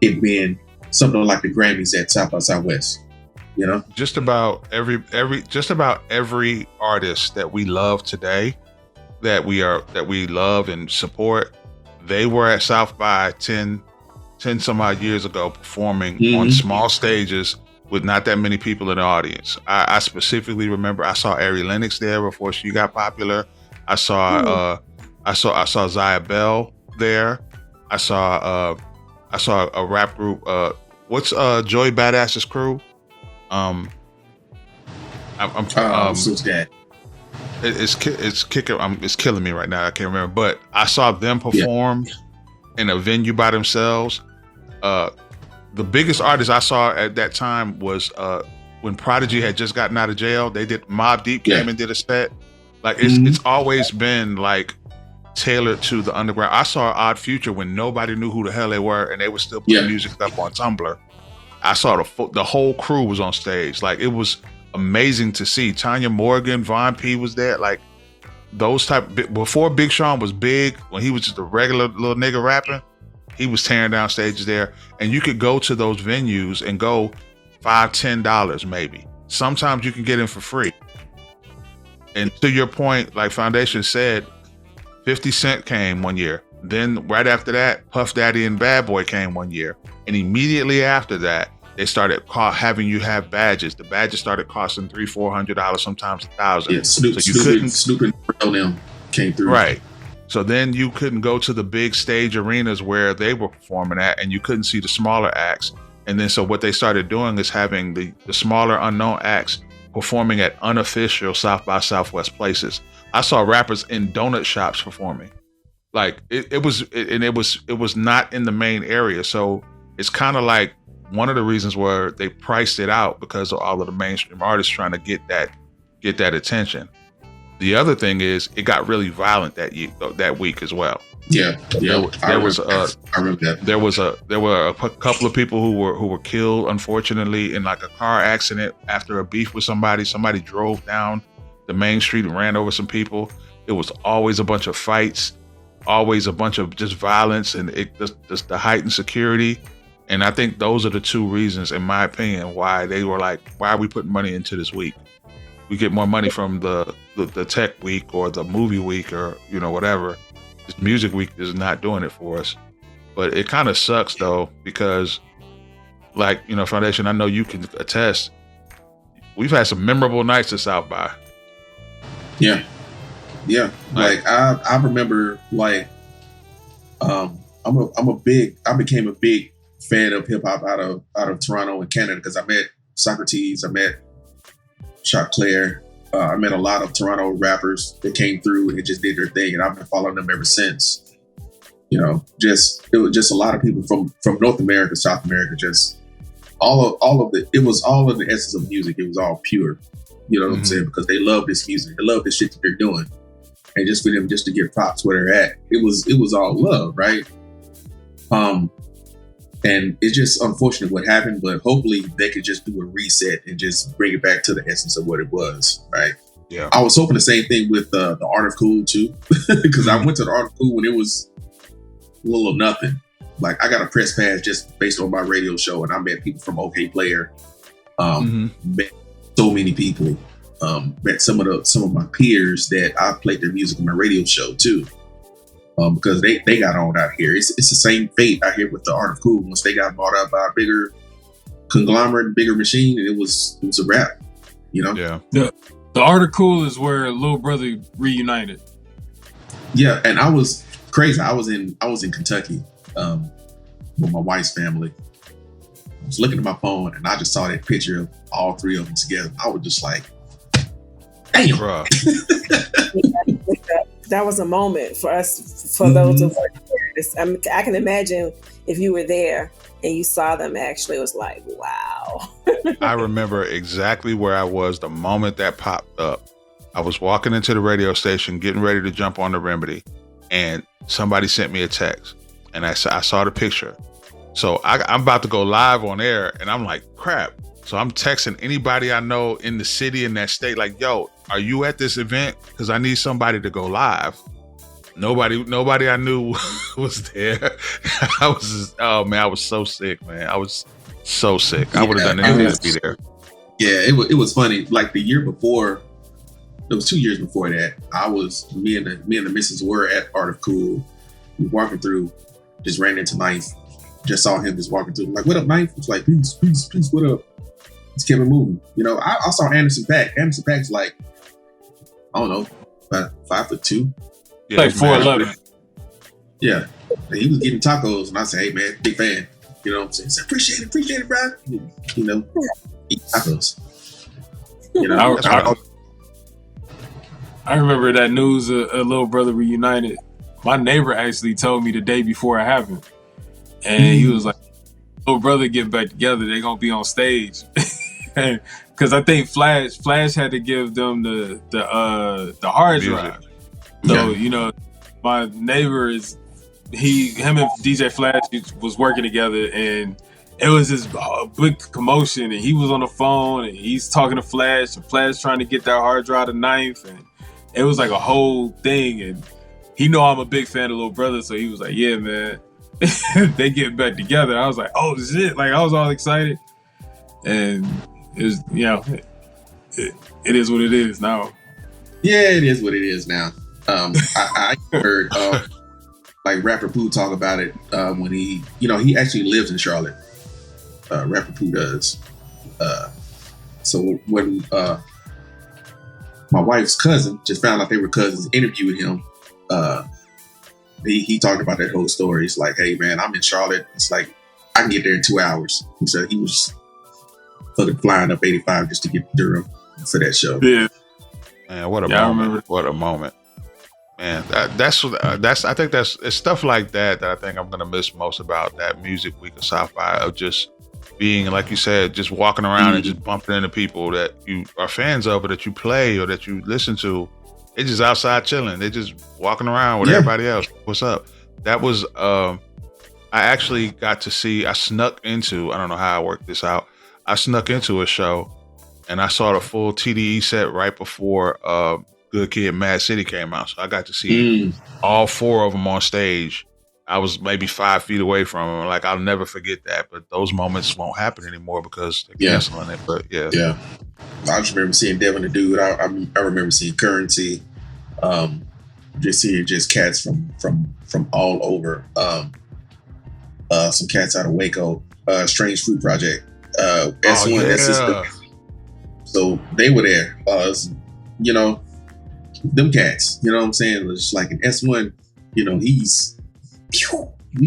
it being something like the Grammys at South by Southwest. Just about every artist that we love today, that we love and support, they were at South by 10 some odd years ago performing on small stages with not that many people in the audience. I specifically remember I saw Ari Lennox there before she got popular. I saw Zaya Bell there. I saw a rap group. What's Joey Badass's crew? It's killing me right now. I can't remember, but I saw them perform in a venue by themselves. The biggest artist I saw at that time was when Prodigy had just gotten out of jail, they did Mobb Deep came and did a set. Like it's always been like tailored to the underground. I saw Odd Future when nobody knew who the hell they were, and they were still putting music up on Tumblr. I saw the whole crew was on stage. Like it was amazing to see. Tanya Morgan, Von P was there. Like those before Big Sean was big, when he was just a regular little nigga rapping, he was tearing down stages there. And you could go to those venues and go $5-10 maybe. Sometimes you can get in for free. And to your point, like Foundation said, 50 Cent came one year. Then right after that, Puff Daddy and Bad Boy came one year. And immediately after that, they started having you have badges. The badges started costing $300-400, sometimes $1,000. Yeah, Snoop and Pharrell them came through. Right. So then you couldn't go to the big stage arenas where they were performing at, and you couldn't see the smaller acts. And then so what they started doing is having the smaller unknown acts performing at unofficial South by Southwest places. I saw rappers in donut shops performing. Like it was not in the main area. So it's kind of like one of the reasons where they priced it out, because of all of the mainstream artists trying to get that attention. The other thing is it got really violent that week as well. Yeah. There were a couple of people who were killed, unfortunately, in like a car accident after a beef with somebody. Somebody drove down the main street and ran over some people. It was always a bunch of fights, always a bunch of just violence, and just the heightened security. And I think those are the two reasons, in my opinion, why they were like, why are we putting money into this week? We get more money from the tech week or the movie week or whatever. This music week is not doing it for us. But it kind of sucks though, because like, Foundation, I know you can attest, we've had some memorable nights at South by. Yeah. Like I remember, like, I became a big fan of hip hop out of Toronto and Canada, because I met Socrates, I met Shot Claire, I met a lot of Toronto rappers that came through and just did their thing, and I've been following them ever since. It was just a lot of people from North America, South America, just all of it was all of the essence of music. It was all pure. You know what I'm saying? Because they love this music, they love this shit that they're doing, and just for them just to get props where they're at, it was all love, right? And it's just unfortunate what happened, but hopefully they could just do a reset and just bring it back to the essence of what it was, right? Yeah. I was hoping the same thing with the Art of Cool too, because I went to the Art of Cool when it was little or nothing. Like I got a press pass just based on my radio show, and I met people from OK Player, met so many people, met some of my peers that I played their music on my radio show too. Because they got on out here. It's the same fate out here with the Art of Cool. Once they got bought out by a bigger conglomerate, bigger machine, and it was a wrap. Yeah. The Art of Cool is where Lil Brother reunited. Yeah, and I was crazy. I was in Kentucky with my wife's family. I was looking at my phone and I just saw that picture of all three of them together. I was just like, damn. Bruh. That was a moment for us, for those who were there. I can imagine if you were there and you saw them, actually, it was like, wow. I remember exactly where I was the moment that popped up. I was walking into the radio station, getting ready to jump on the Remedy, and somebody sent me a text, and I saw the picture. So I'm about to go live on air, and I'm like, crap. So I'm texting anybody I know in the city, in that state, like, yo, are you at this event? Because I need somebody to go live. Nobody I knew was there. I was so sick, man. I was so sick. I would have done anything to be there. Yeah, it was funny. Like the year before, it was 2 years before that. Me and the missus were at Art of Cool. We were walking through, just ran into Ninth. Just saw him just walking through. Like, what up, Ninth? I was like, peace, what up? Just kept it moving. I saw Anderson .Paak. Anderson .Paak's like, I don't know, about 5'2". Yeah, like 4'11". Yeah. And he was getting tacos, and I said, hey man, big fan. You know what I'm saying? I said, appreciate it, bro. Eat tacos. I remember that news, a Little Brother reunited. My neighbor actually told me the day before it happened. And he was like, Little Brother get back together, they gonna be on stage. And because I think Flash had to give them the hard drive. So you know, my neighbor him and DJ Flash was working together, and it was this big commotion, and he was on the phone, and he's talking to Flash, and Flash trying to get that hard drive to Ninth, and it was like a whole thing. And he know I'm a big fan of Little Brother, so he was like, "Yeah, man, they get back together." I was like, "Oh shit!" Like I was all excited, and it was, it is what it is now. Yeah, it is what it is now. I heard like Rapper Pooh talk about it when he actually lives in Charlotte. Rapper Pooh does. So when my wife's cousin just found out they were cousins, interviewed him, he talked about that whole story. He's like, "Hey man, I'm in Charlotte. It's like I can get there in 2 hours." He said he was fucking flying up 85 just to get to Durham for that show. Yeah. Man, what a moment! What a moment, man! That's I think it's stuff like that I think I'm gonna miss most about that music week of South by, of just being, like you said, just walking around and just bumping into people that you are fans of or that you play or that you listen to. They're just outside chilling. They're just walking around with everybody else. What's up? That was I actually got to see. I snuck into. I don't know how I worked this out. I snuck into a show. And I saw the full TDE set right before Good Kid, Mad City came out. So I got to see all 4 of them on stage. I was maybe 5 feet away from them. Like, I'll never forget that. But those moments won't happen anymore because they're canceling it. But yeah. I just remember seeing Devin the Dude. I remember seeing Currency. Just seeing cats from all over. Some cats out of Waco. Strange Fruit Project. S1, S.XSW. So they were there, them cats, you know what I'm saying? It's like an S1, he's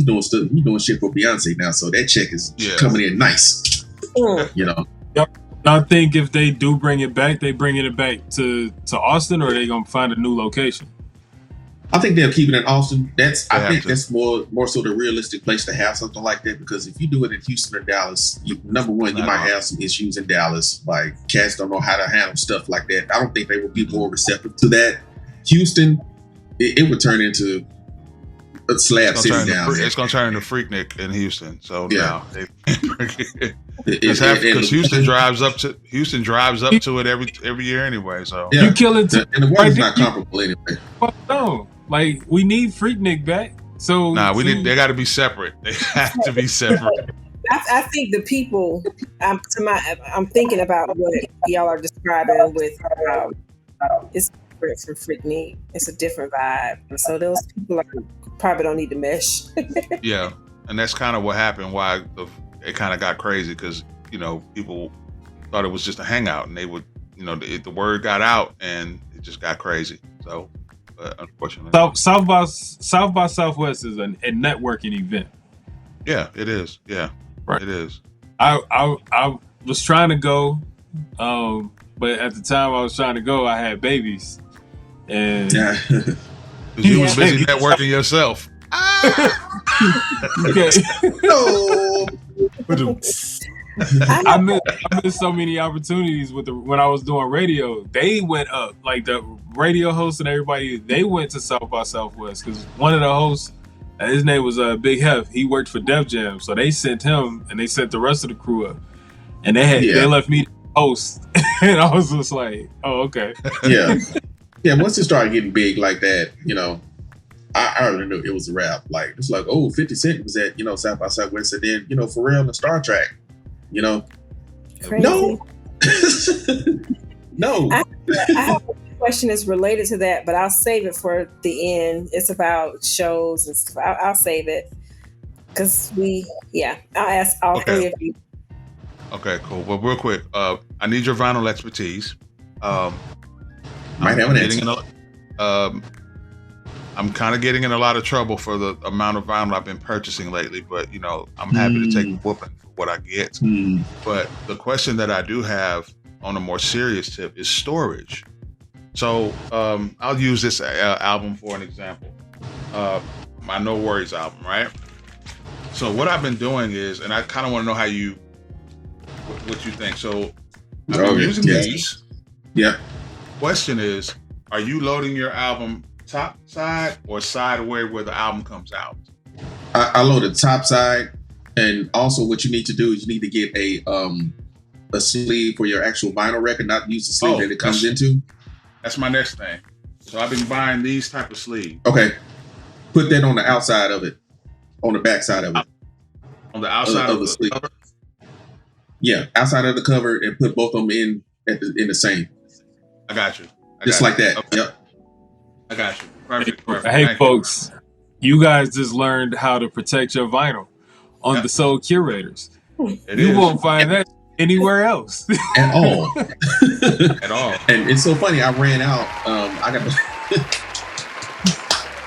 doing stuff, he's doing shit for Beyonce now. So that check is coming in nice, I think if they do bring it back, they bringing it back to Austin, or are they gonna find a new location? I think they'll keep it in Austin. That's more so the realistic place to have something like that, because if you do it in Houston or Dallas, number one, you might have some issues in Dallas. Like, cats don't know how to handle stuff like that. I don't think they would be more receptive to that. Houston, it would turn into a slab city down there. It's going to turn into Freaknik in Houston. So now because Houston drives up to it every year anyway. So you kill it, and the weather's not comparable anyway. No. Like, we need Freaknik back. So they got to be separate. They have to be separate. I think the people. I'm thinking about what y'all are describing with. It's different from Freaknik. It's a different vibe. So those people probably don't need to mesh. Yeah, and that's kind of what happened. Why it kind of got crazy, because people thought it was just a hangout, and they would the word got out, and it just got crazy. So. Unfortunately, South by Southwest is a networking event. Yeah, it is. Yeah, right. It is. I was trying to go, but at the time I was trying to go, I had babies, and you was busy networking yourself. Okay. No. I missed so many opportunities when I was doing radio. They went up, like the radio hosts and everybody. They went to South by Southwest because one of the hosts, his name was Big Hef. He worked for Def Jam, so they sent him and they sent the rest of the crew up, and they left me to host, and I was just like, oh, okay. Yeah. Once it started getting big like that, I already knew it was a wrap. Like, it's like, 50 Cent was at South by Southwest, and then Pharrell and Star Trek. Crazy. No. I have a question that's related to that, but I'll save it for the end. It's about shows and stuff. I'll save it because I'll ask all three of you. Okay, cool. Well, real quick, I need your vinyl expertise. Might have an answer. I'm kind of getting in a lot of trouble for the amount of vinyl I've been purchasing lately, but I'm happy to take a whooping for what I get. But the question that I do have on a more serious tip is storage. So I'll use this album for an example. My No Worries album, right? So what I've been doing is, and I kind of want to know what you think. So I've been using these. Yeah. Question is, are you loading your album top side or side where the album comes out? I load the top side, and also what you need to do is you need to get a sleeve for your actual vinyl record, not use the sleeve that it comes into. That's my next thing. So I've been buying these type of sleeves. Okay. Put that on the outside of it, on the back side of it. On the outside of the sleeve. cover? Yeah, outside of the cover, and put both of them in the same. I got you. Just like that. Okay. Yep. I got you. Perfect. Hey, Thank folks, you guys just learned how to protect your vinyl on the Soul Curators. You won't find that anywhere else at all. At all. And it's so funny. I ran out.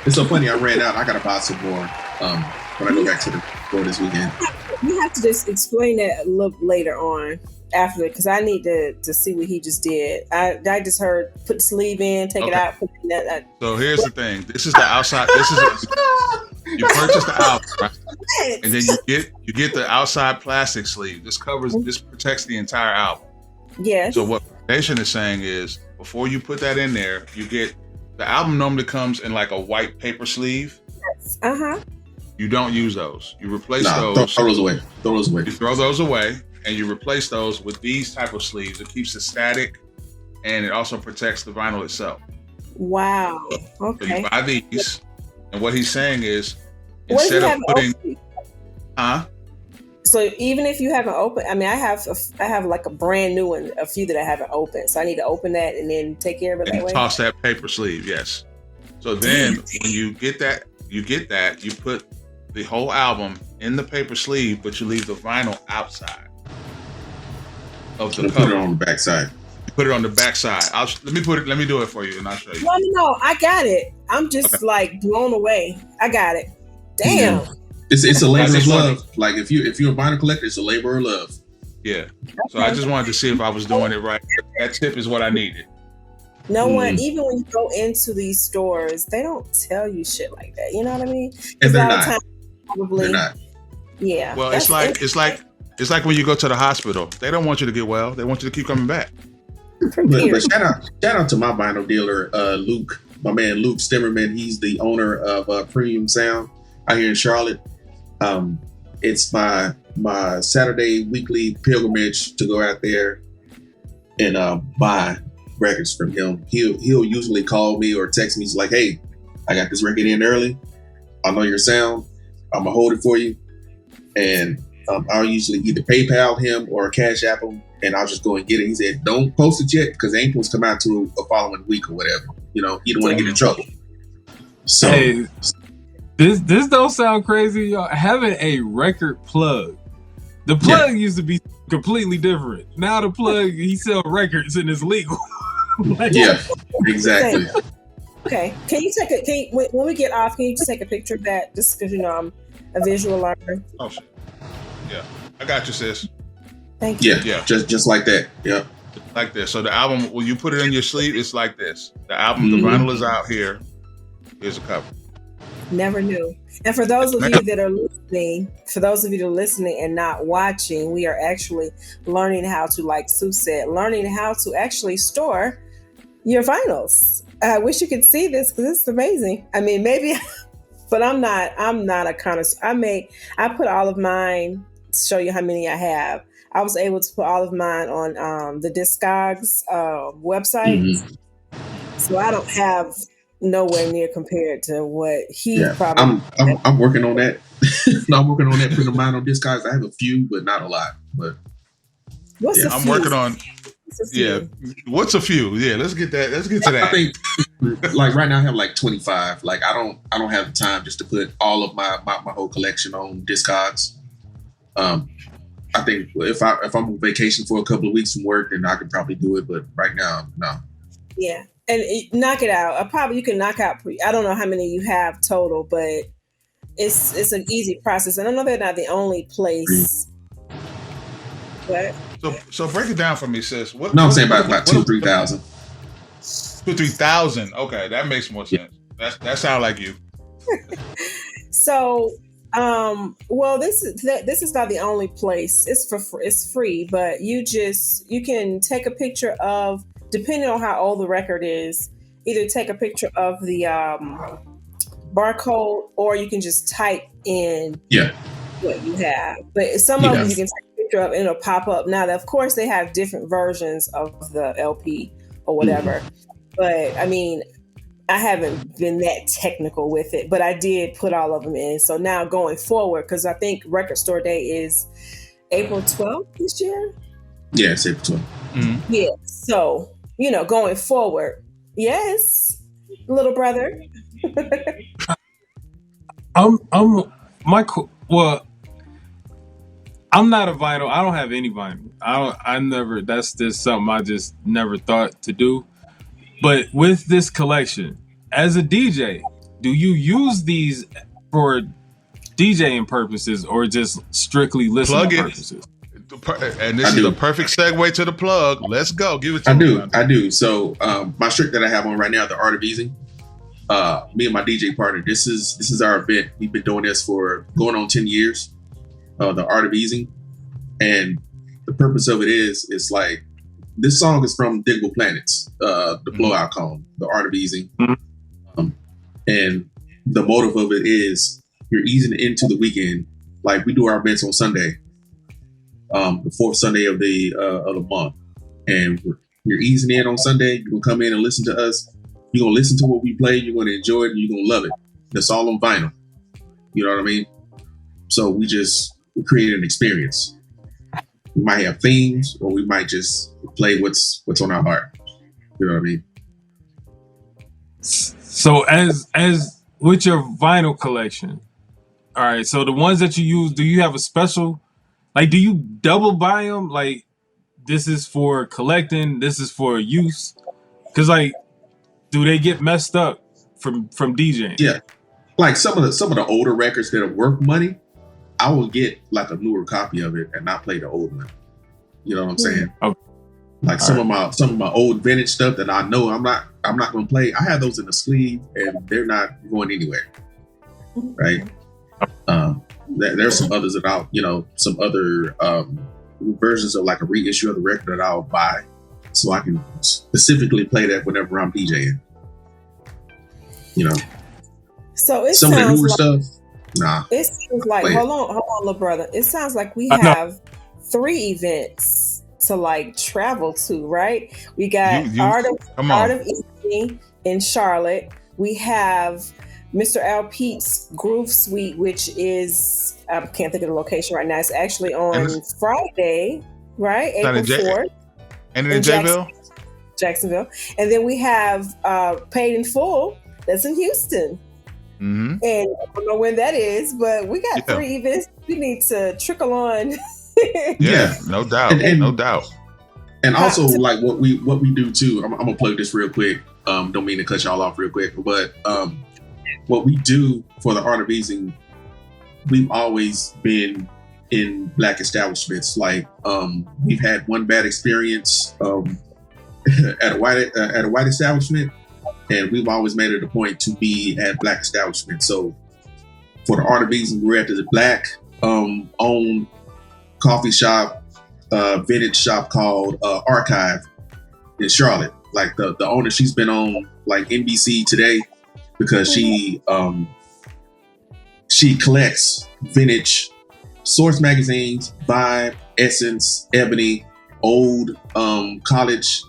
It's so funny. I ran out. I got to buy some more when I go back to the store this weekend. You have to just explain that a little later on after it, because I need to see what he just did. I just heard put the sleeve in, take it out. Put it in that. So here's the thing. This is the outside. You purchase the album, right? And then you get the outside plastic sleeve. This protects the entire album. Yes. So what Nation is saying is, before you put that in there, you get the album normally comes in like a white paper sleeve. Yes. You don't use those. You replace those. Throw those away. You throw those away, and you replace those with these type of sleeves. It keeps it static, and it also protects the vinyl itself. Wow. Okay. So you buy these, and what he's saying is, instead of putting, So even if you haven't opened, I mean, I have like a brand new one, a few that I haven't opened. So I need to open that and then take care of it that way. Toss that paper sleeve, yes. So then when you get that, you put the whole album in the paper sleeve, but you leave the vinyl outside of the cover. Put it on the back side. Put it on the back side. Let me do it for you, and I'll show you. No, I got it. I'm just like blown away. I got it. Damn. Yeah. It's a labor of love. Like if you're a vinyl collector, it's a labor of love. Yeah. So I just wanted to see if I was doing it right. That tip is what I needed. No one, even when you go into these stores, they don't tell you shit like that. You know what I mean? And they're not. They're not. Yeah. Well, it's like when you go to the hospital. They don't want you to get well. They want you to keep coming back. But shout out to my vinyl dealer, Luke, my man Luke Stimmerman. He's the owner of Premium Sound out here in Charlotte. It's my Saturday weekly pilgrimage to go out there and buy records from him. He'll usually call me or text me. He's like, "Hey, I got this record in early. I know your sound. I'm gonna hold it for you." And I'll usually either PayPal him or Cash App him, and I'll just go and get it. He said, "Don't post it yet because it ain't supposed to come out till the following week or whatever. You know, you don't want to get in trouble." So. Hey, this don't sound crazy, y'all. Having a record plug. The plug used to be completely different. Now the plug, he sell records and it's legal. Yeah, exactly. Okay. When we get off, can you just take a picture of that? Just because I'm a visual learner. Oh shit. Yeah. I got you, sis. Thank you. Yeah. Just like that. Yeah. Like this. So the album, when you put it in your sleeve, it's like this. The album, the vinyl is out here. Here's a cover. Never knew. And for those of you that are listening, and not watching, we are actually learning how to, like Sue said, learning how to actually store your vinyls. I wish you could see this because it's amazing. I mean, maybe, but I'm not a connoisseur. I put all of mine to show you how many I have. I was able to put all of mine on the Discogs website. Mm-hmm. So I don't have nowhere near compared to what he probably. I'm working on that. I'm working on that, putting mine on Discogs. I have a few, but not a lot. But I'm working on. Yeah, what's a few? Yeah, let's get to that. I think, like right now, I have like 25. Like I don't have the time just to put all of my whole collection on Discogs. I think if I'm on vacation for a couple of weeks from work, then I could probably do it. But right now, no. Yeah, and knock it out. You can knock out. I don't know how many you have total, but it's an easy process. And I know they're not the only place. What? So break it down for me, sis. I'm saying about 2,000-3,000. 2,000-3,000. Okay, that makes more sense. That sounds like you. So Well, this is not the only place. It's free, but you can take a picture of, depending on how old the record is, either take a picture of the barcode, or you can just type in what you have. But some of them you can take a picture of and it'll pop up. Now, of course, they have different versions of the LP or whatever. But I mean, I haven't been that technical with it, but I did put all of them in. So now going forward, because I think Record Store Day is April 12th this year. Yeah, it's April 12th. Mm-hmm. Yeah. So, going forward. Yes, little brother. I'm not a vinyl. I don't have any vinyl. That's just something I just never thought to do. But with this collection, as a DJ, do you use these for DJing purposes or just strictly listening purposes? And this is the perfect segue to the plug. Let's go. Give it to me. I do. So my shirt that I have on right now, The Art of Easing, me and my DJ partner, this is our event. We've been doing this for going on 10 years, The Art of Easing. And the purpose of it is like, this song is from Digable Planets, the Blowout Cone, The Art of Easing. And the motive of it is you're easing into the weekend. Like, we do our events on Sunday, the fourth Sunday of the month. And you're easing in on Sunday. You're going to come in and listen to us. You're going to listen to what we play. You're going to enjoy it, and you're going to love it. That's all on vinyl. You know what I mean? So we created an experience. We might have themes, or we might just play what's on our heart. You know what I mean? So as with your vinyl collection, all right, so the ones that you use, do you have a special, like, do you double buy them? Like, this is for collecting, this is for use? Because, like, do they get messed up from DJing? Yeah. Like some of the older records that are worth money, I will get like a newer copy of it and not play the old one. You know what I'm saying? Okay. Like some of my old vintage stuff that I know I'm not going to play. I have those in the sleeve and they're not going anywhere. Right? There's some others that some other versions of like a reissue of the record that I'll buy, so I can specifically play that whenever I'm DJing. So it some of the newer like, stuff. Nah. It seems like hold on, little brother. It sounds like we have 3 events to like travel to, right? We got Art of Evening in Charlotte. We have Mr. Al Pete's Groove Suite, which is, I can't think of the location right now. It's actually on Friday, right? April 4th. And in Jacksonville. And then we have Paid in Full. That's in Houston. Mm-hmm. And I don't know when that is, but we got 3 events. We need to trickle on. Yeah, no doubt. No doubt. And also, like what we do too, I'm gonna plug this real quick. Don't mean to cut y'all off real quick, but what we do for the Art of Easing, we've always been in Black establishments. Like we've had one bad experience at a white establishment, and we've always made it a point to be at Black establishments. So for the Art of Easing, we're at the Black owned coffee shop, vintage shop called Archive in Charlotte. Like the owner, she's been on like NBC Today because she collects vintage Source magazines, Vibe, Essence, Ebony, old college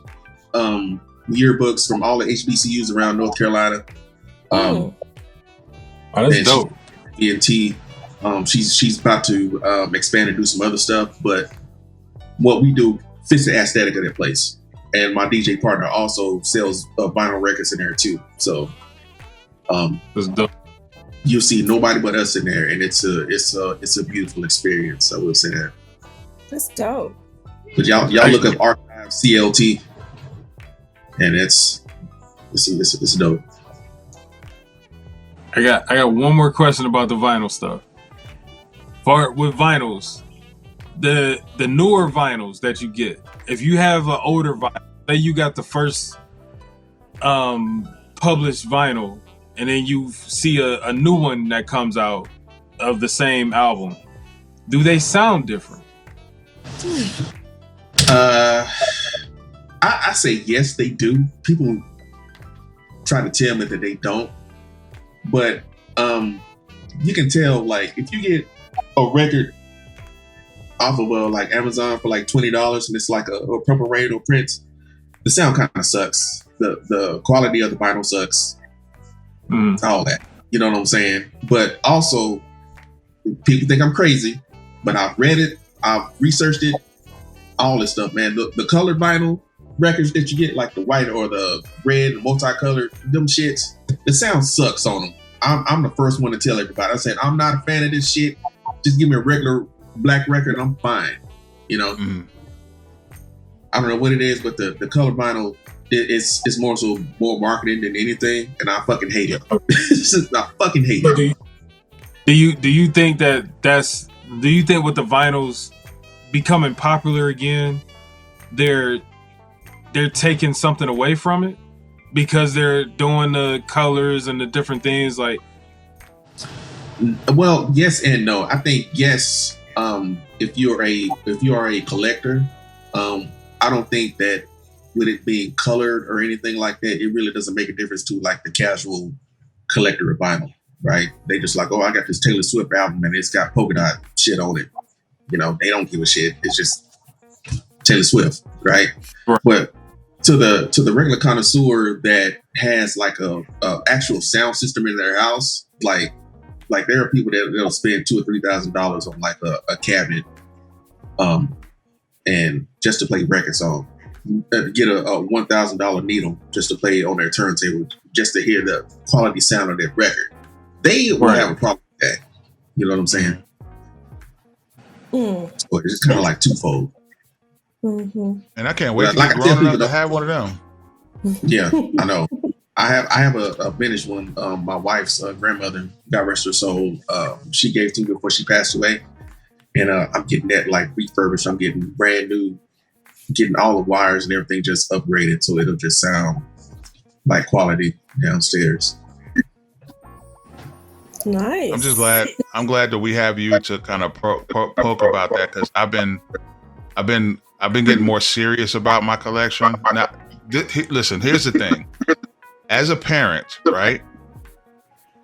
yearbooks from all the HBCUs around North Carolina. That's dope. ENT. She's about to expand and do some other stuff, but what we do fits the aesthetic of that place. And my DJ partner also sells vinyl records in there too. So that's dope. You'll see nobody but us in there, and it's a beautiful experience. I will say that. That's dope. But y'all look up Archive CLT, and it's dope. I got one more question about the vinyl stuff. With vinyls, the newer vinyls that you get, if you have an older vinyl, say you got the first published vinyl, and then you see a new one that comes out of the album, do they sound different? I say yes, they do. People try to tell me that they don't, but you can tell, like, if you get a record off of like Amazon for like $20 and it's like a Purple Rain or Prince, the sound kind of sucks. The quality of the vinyl sucks. All that, you know what I'm saying? But also, people think I'm crazy, but I've read it, I've researched it, all this stuff, man. The colored vinyl records that you get, like the white or the red, multicolored, them shits, the sound sucks on them. I'm the first one to tell everybody. I said, I'm not a fan of this shit. Just give me a regular black record and I'm fine. You know? I don't know what it is, but the color vinyl, it's more marketing than anything, and I fucking hate it. I fucking hate it. Do you think do you think with the vinyls becoming popular again, they're taking something away from it because they're doing the colors and the different things? Like, well, yes and no. I think yes. If you are a collector, I don't think that with it being colored or anything like that, it really doesn't make a difference to like the casual collector of vinyl, right? They just like, oh, I got this Taylor Swift album and it's got polka dot shit on it. You know, they don't give a shit. It's just Taylor Swift, right? But to the regular connoisseur that has like a actual sound system in their house, like there are people that'll spend $2,000 or $3,000 on like a cabinet, and just to play records on, get a $1,000 needle just to play on their turntable, just to hear the quality sound of that record. They will have a problem with that. You know what I'm saying? So it's kind of like twofold. And I can't wait to get grown enough to have one of them. Yeah, I know. I have a vintage one. My wife's grandmother, God rest her soul, she gave to me before she passed away, and I'm getting that like refurbished. I'm getting brand new, getting all the wires and everything just upgraded, so it'll just sound like quality downstairs. Nice. I'm just glad. I'm glad that we have you to kind of poke about that, because I've been getting more serious about my collection. Now, listen. Here's the thing. As a parent, right,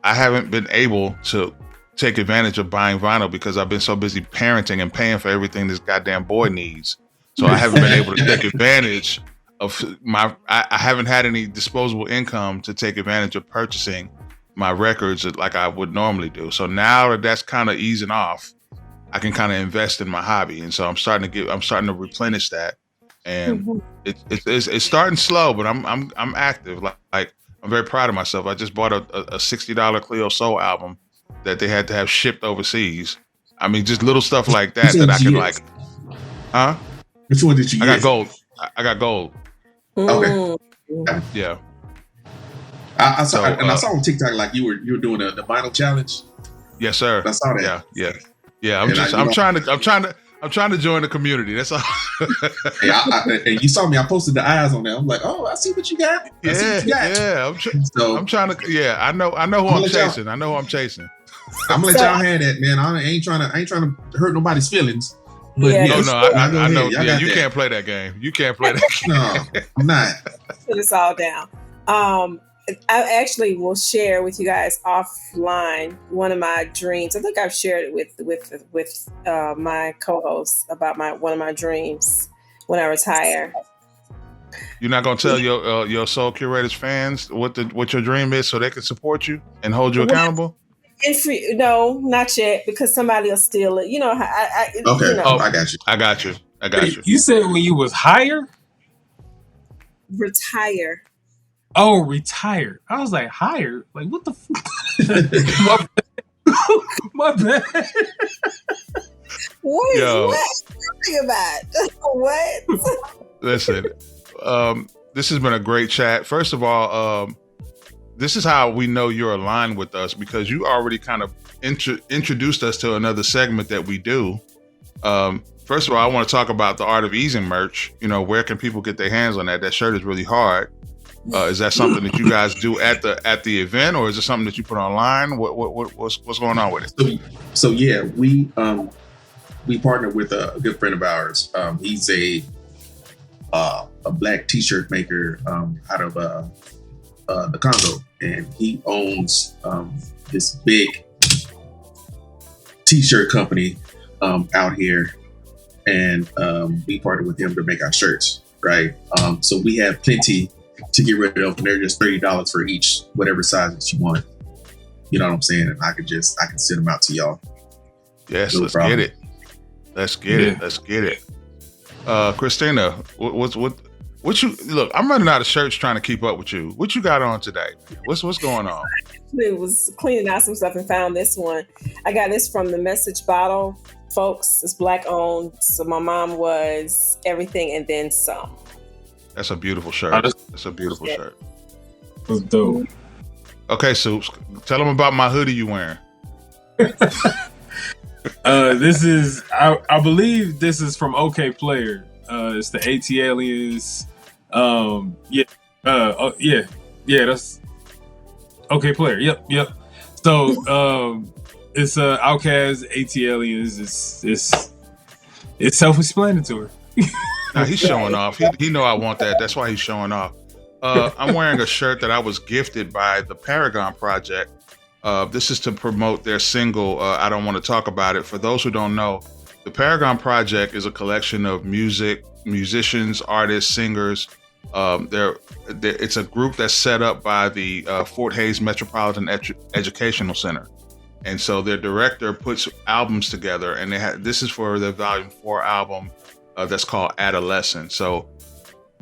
I haven't been able to take advantage of buying vinyl because I've been so busy parenting and paying for everything this goddamn boy needs. So I haven't been able to take advantage of I haven't had any disposable income to take advantage of purchasing my records like I would normally do. So now that that's kind of easing off, I can kind of invest in my hobby. And so I'm starting to replenish that. And it's starting slow, but I'm active. Like I'm very proud of myself. I just bought a $60 Cleo Soul album that they had to have shipped overseas. I mean, just little stuff like that that I can like. Huh? Which one did you get? I got gold. Okay. Yeah. I saw on TikTok like you were doing the vinyl challenge. Yes, sir. I saw that. Yeah. I'm trying to join the community. That's all. And you saw me. I posted the eyes on there. I'm like, oh, I see what you got. Yeah. I'm trying to. Yeah, I know who I'm chasing. I know who I'm chasing. I'm gonna let y'all have that, man. I ain't trying to hurt nobody's feelings. But I know. Yeah, you can't play that game. You can't play that game. No, I'm not. Put us all down. I actually will share with you guys offline one of my dreams. I think I've shared it with my co-host about one of my dreams when I retire. You're not gonna tell your Soul Curators fans what your dream is, so they can support you and hold you accountable? No, not yet, because somebody will steal it. You know, I got you. I got you. You said when you was higher? Retire. Oh, retired. I was like, hired? Like, what the fuck? My bad. What is talking about? What? Listen, this has been a great chat. First of all, this is how we know you're aligned with us, because you already kind of introduced us to another segment that we do. First of all, I want to talk about the Art of Easing merch. You know, where can people get their hands on that? That shirt is really hard. Is that something that you guys do at the event, or is it something that you put online? What's going on with it? So yeah, we partnered with a good friend of ours. He's a black T-shirt maker out of the Congo, and he owns this big T-shirt company out here, and we partnered with him to make our shirts. Right, so we have plenty to get rid of, and they're just $30 for each, whatever size that you want. You know what I'm saying? And I can send them out to y'all. Yes, no problem. Get it. Let's get it. Christina, what you look? I'm running out of shirts trying to keep up with you. What you got on today? What's going on? I was cleaning out some stuff and found this one. I got this from the Message Bottle, folks. It's black owned. So my mom was everything and then some. That's a beautiful shirt. That's a beautiful shirt. That's dope. Okay, Soups, tell them about my hoodie you wearing. This is, I believe this is from OK Player. It's the AT Aliens. That's OK Player. Yep. So it's Outkast, AT Aliens. It's self-explanatory. Now he's showing off. He know I want that. That's why he's showing off. I'm wearing a shirt that I was gifted by the Paragon Project. This is to promote their single, I Don't Want to Talk About It. For those who don't know, the Paragon Project is a collection of musicians, artists, singers. It's a group that's set up by the Fort Hays Metropolitan Educational Center. And so their director puts albums together, and this is for their Volume 4 album that's called Adolescent. So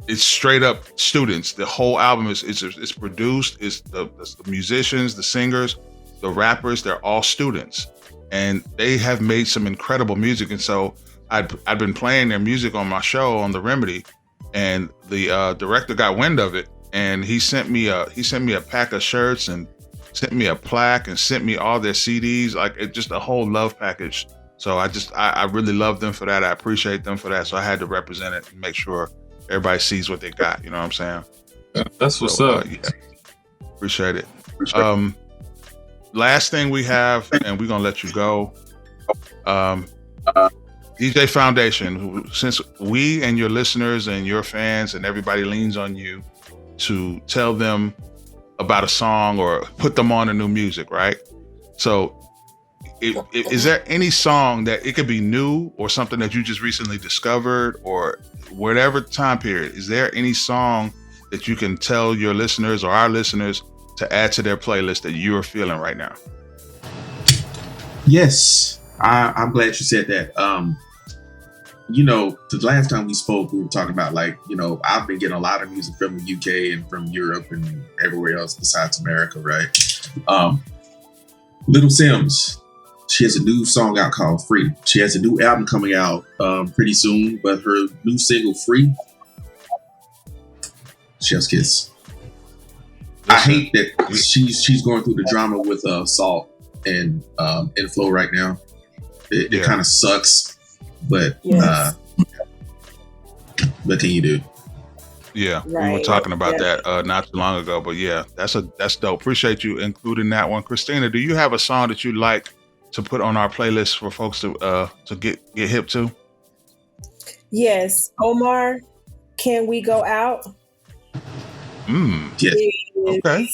it's straight up students. The whole album is produced. It's the musicians, the singers, the rappers. They're all students, and they have made some incredible music. And so I've been playing their music on my show on The Remedy, and the director got wind of it, and he sent me a pack of shirts and sent me a plaque and sent me all their CDs, just a whole love package. So I really love them for that. I appreciate them for that. So I had to represent it and make sure everybody sees what they got. You know what I'm saying? That's what's up. Yeah. Appreciate it. Last thing we have, and we're gonna let you go. DJ Foundation, since we and your listeners and your fans and everybody leans on you to tell them about a song or put them on a new music, right? So is there any song that it could be new or something that you just recently discovered or whatever time period? Is there any song that you can tell your listeners or our listeners to add to their playlist that you are feeling right now? Yes, I'm glad you said that. The last time we spoke, we were talking about I've been getting a lot of music from the UK and from Europe and everywhere else besides America, right? Little Simz, she has a new song out called Free. She has a new album coming out pretty soon, but her new single Free, chef's kiss. I hate that she's going through the drama with Salt and Flow right now. It kind of sucks. But yes. What can you do? Yeah, right. We were talking about that not too long ago. But yeah, that's dope. Appreciate you including that one. Christina, do you have a song that you'd like to put on our playlist for folks to get hip to? Yes, Omar, Can We Go Out? Yes. Okay.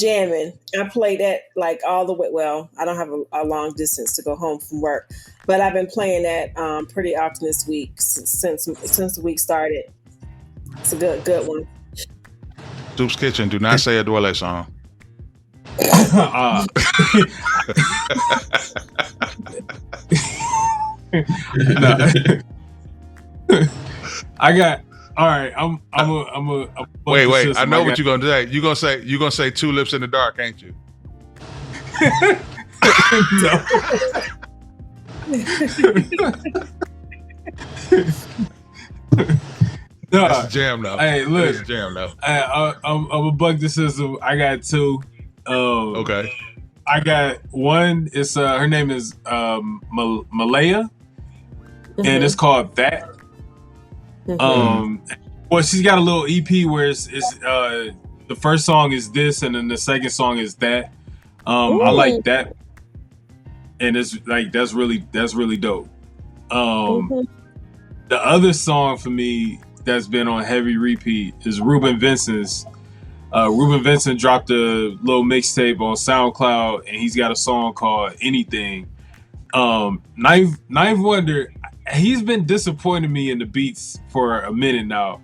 Jamming. I play that all the way. Well, I don't have a long distance to go home from work, but I've been playing that pretty often this week since the week started. It's a good one. Soup's Kitchen. Do not say a Dwele song. I got. All right, I'm a wait. I know what you're gonna say. You're gonna say Two Lips in the Dark, ain't you? No. That's a jam though. Hey, look, that's a jam though. I'm a bug the system. I got two. Okay. I got one. It's her name is Malaya, and it's called That. Well, Well, she's got a little EP where it's the first song is this, and then the second song is that. I like that, and it's like that's really dope. The other song for me that's been on heavy repeat is Ruben Vincent's. Ruben Vincent dropped a little mixtape on SoundCloud, and he's got a song called Anything. Ninth Wonder, he's been disappointing me in the beats for a minute now,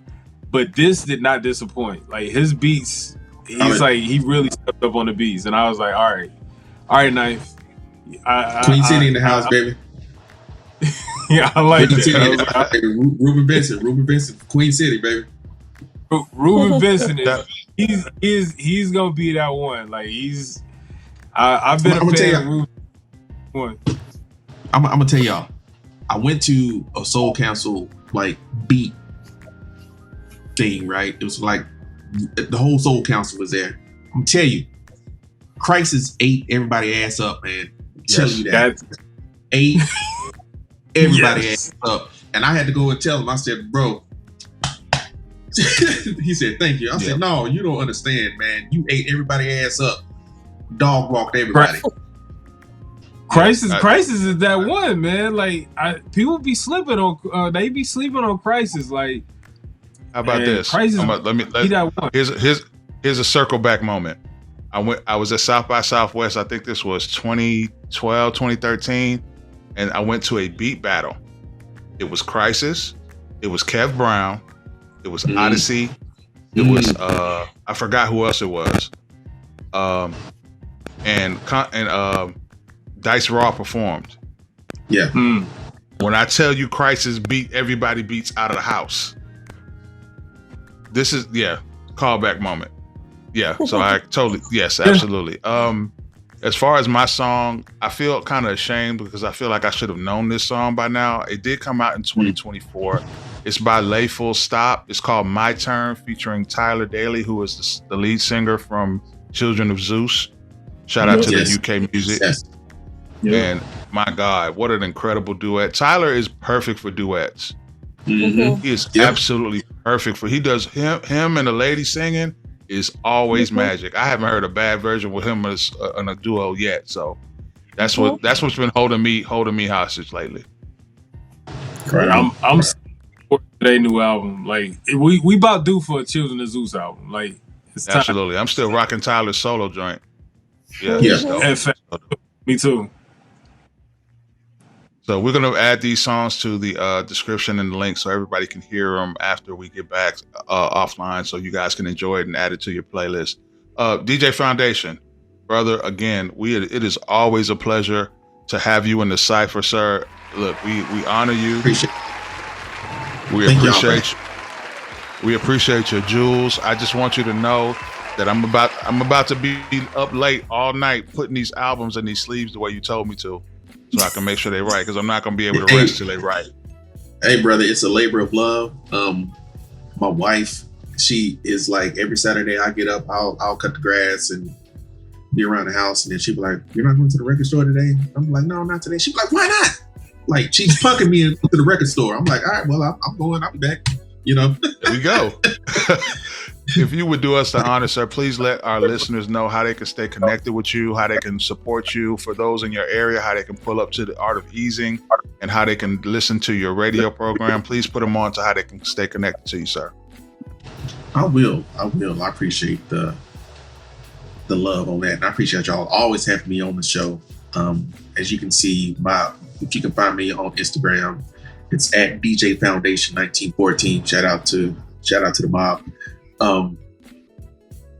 but this did not disappoint. Like his beats, he really stepped up on the beats, and I was like, all right, Ninth. Queen City in the house, baby. Yeah, I like that. Ruben Vincent, Queen City, baby. Ruben Vincent he's gonna be that one. Like I've been a fan of Ruben one. I'm gonna tell y'all. I went to a Soul Council like beat thing, right? It was like the whole Soul Council was there. I'm gonna tell you, Crisis ate everybody ass up, man. Tell you that. Ate everybody ass up. And I had to go and tell him, I said, bro, he said, thank you. I said, no, you don't understand, man. You ate everybody ass up. Dog walked everybody. Crisis is that one, man. Like people be slipping on they be sleeping on Crisis. Like, how about this? Crisis, here's a circle back moment. I was at South by Southwest. I think this was 2012, 2013, and I went to a beat battle. It was Crisis. It was Kev Brown. It was Odyssey. It was I forgot who else it was. And Dice Raw performed. Yeah. When I tell you Crisis beat everybody beats out of the house. This is callback moment. Yeah, so I totally absolutely. As far as my song, I feel kind of ashamed because I feel like I should have known this song by now. It did come out in 2024. It's by Lay Full Stop. It's called My Turn, featuring Tyler Daly, who is the lead singer from Children of Zeus. Shout out to the UK music. Yes. And my God, what an incredible duet. Tyler is perfect for duets. He is absolutely perfect for. He does him and the lady singing is always magic. I haven't heard a bad version with him as in a duo yet. So that's what's been holding me hostage lately. Right. I'm for their new album. Like we about due for a Children of Zeus album. Like it's time. Absolutely. I'm still rocking Tyler's solo joint. Yeah. In fact, me too. So we're going to add these songs to the description and the link so everybody can hear them after we get back offline, so you guys can enjoy it and add it to your playlist. DJ Foundation, brother, again, it is always a pleasure to have you in the cypher, sir. Look, we honor you. We appreciate your jewels. I just want you to know that I'm about to be up late all night putting these albums in these sleeves the way you told me to, so I can make sure they right, because I'm not going to be able to rest till they right. Hey, brother, it's a labor of love. My wife, she is like, every Saturday I get up, I'll cut the grass and be around the house, and then she'll be like, "You're not going to the record store today?" I'm like, "No, not today." She'll be like, "Why not?" Like, she's punking me into the record store. I'm like, "All right, well, I'm going. I'll be back." You know? There we go. If you would do us the honor, sir, please let our listeners know how they can stay connected with you, how they can support you, for those in your area, how they can pull up to the Art of Easing, and how they can listen to your radio program. Please put them on to how they can stay connected to you, sir. I will. I appreciate the love on that. And I appreciate y'all always having me on the show. As you can see, if you can find me on Instagram, it's at DJ Foundation 1914. Shout out to the mob.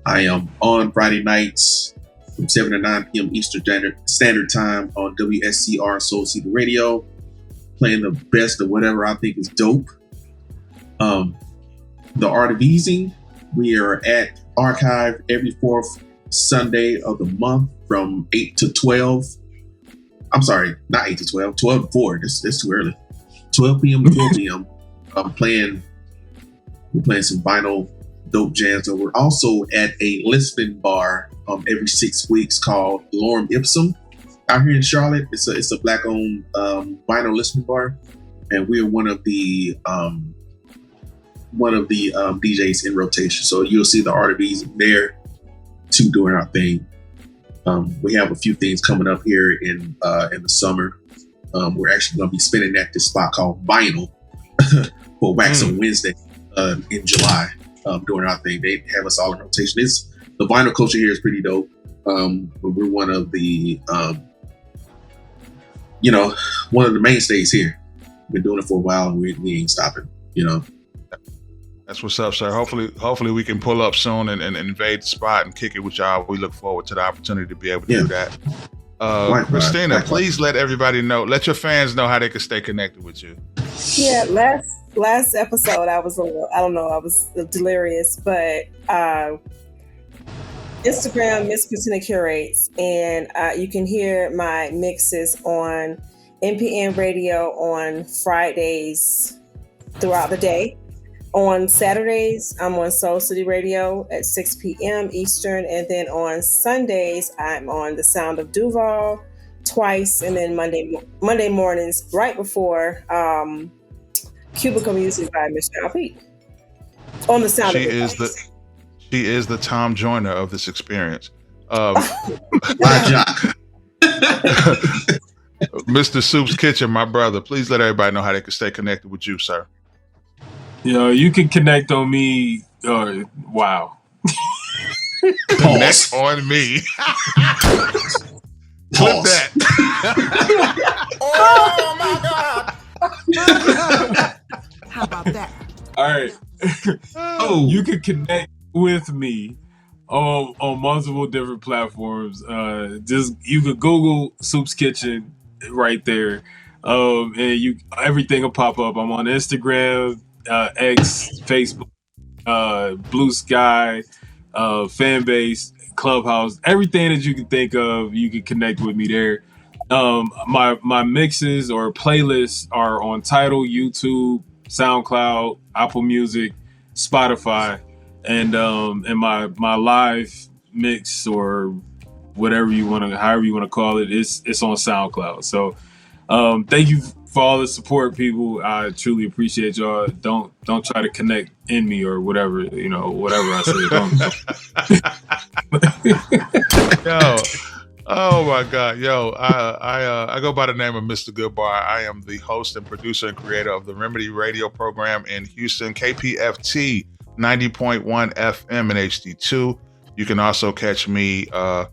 I am on Friday nights from 7 to 9 p.m. Eastern Standard Time on WSCR Soul City Radio, playing the best of whatever I think is dope. The Art of Easing, we are at Archive every fourth Sunday of the month from 8 to 12. I'm sorry, not 8 to 12, 12 to 4. That's too early. 12 p.m. to 4 p.m. We're playing some vinyl dope jams. So we're also at a listening bar every 6 weeks called Lorem Ipsum out here in Charlotte. It's a black-owned vinyl listening bar, and we are one of the one of the DJs in rotation. So you'll see the R&Bs there too doing our thing. We have a few things coming up here in the summer. We're actually going to be spinning at this spot called Vinyl for Wax on Wednesday in July, doing our thing. They have us all in rotation. The vinyl culture here is pretty dope. We're one of the one of the mainstays here. Been doing it for a while, and we ain't stopping. That's what's up, sir. Hopefully we can pull up soon and invade the spot and kick it with y'all. We look forward to the opportunity to be able to do that. Christina, please let everybody know, let your fans know how they can stay connected with you. Yeah, last episode I was delirious, but Instagram, Miss Christina Curates, and you can hear my mixes on NPN Radio on Fridays throughout the day. On Saturdays, I'm on Soul City Radio at 6 p.m. Eastern. And then on Sundays, I'm on The Sound of Duval twice. And then Monday mornings, right before Cubicle Music by Mr. LP. On The Sound of Duval. She is the Tom Joyner of this experience. Mr. Soup's Kitchen, my brother, please let everybody know how they can stay connected with you, sir. You can connect on me. Wow. Connect on me. Clip that. Oh my God. How about that? All right. You can connect with me on multiple different platforms. Just you can Google Soup's Kitchen right there, and everything will pop up. I'm on Instagram, X, Facebook, Blue Sky, Fanbase, Clubhouse, everything that you can think of, you can connect with me there. My mixes or playlists are on Tidal, YouTube, SoundCloud, Apple Music, Spotify, and my live mix or whatever however you want to call it, it's on SoundCloud. So thank you for all the support, people. I truly appreciate y'all. Don't try to connect in me or whatever, whatever I say. Yo, oh my God, yo, I go by the name of Mr. Goodbar. I am the host and producer and creator of the Remedy radio program in Houston, KPFT 90.1 FM and HD2. You can also catch me. All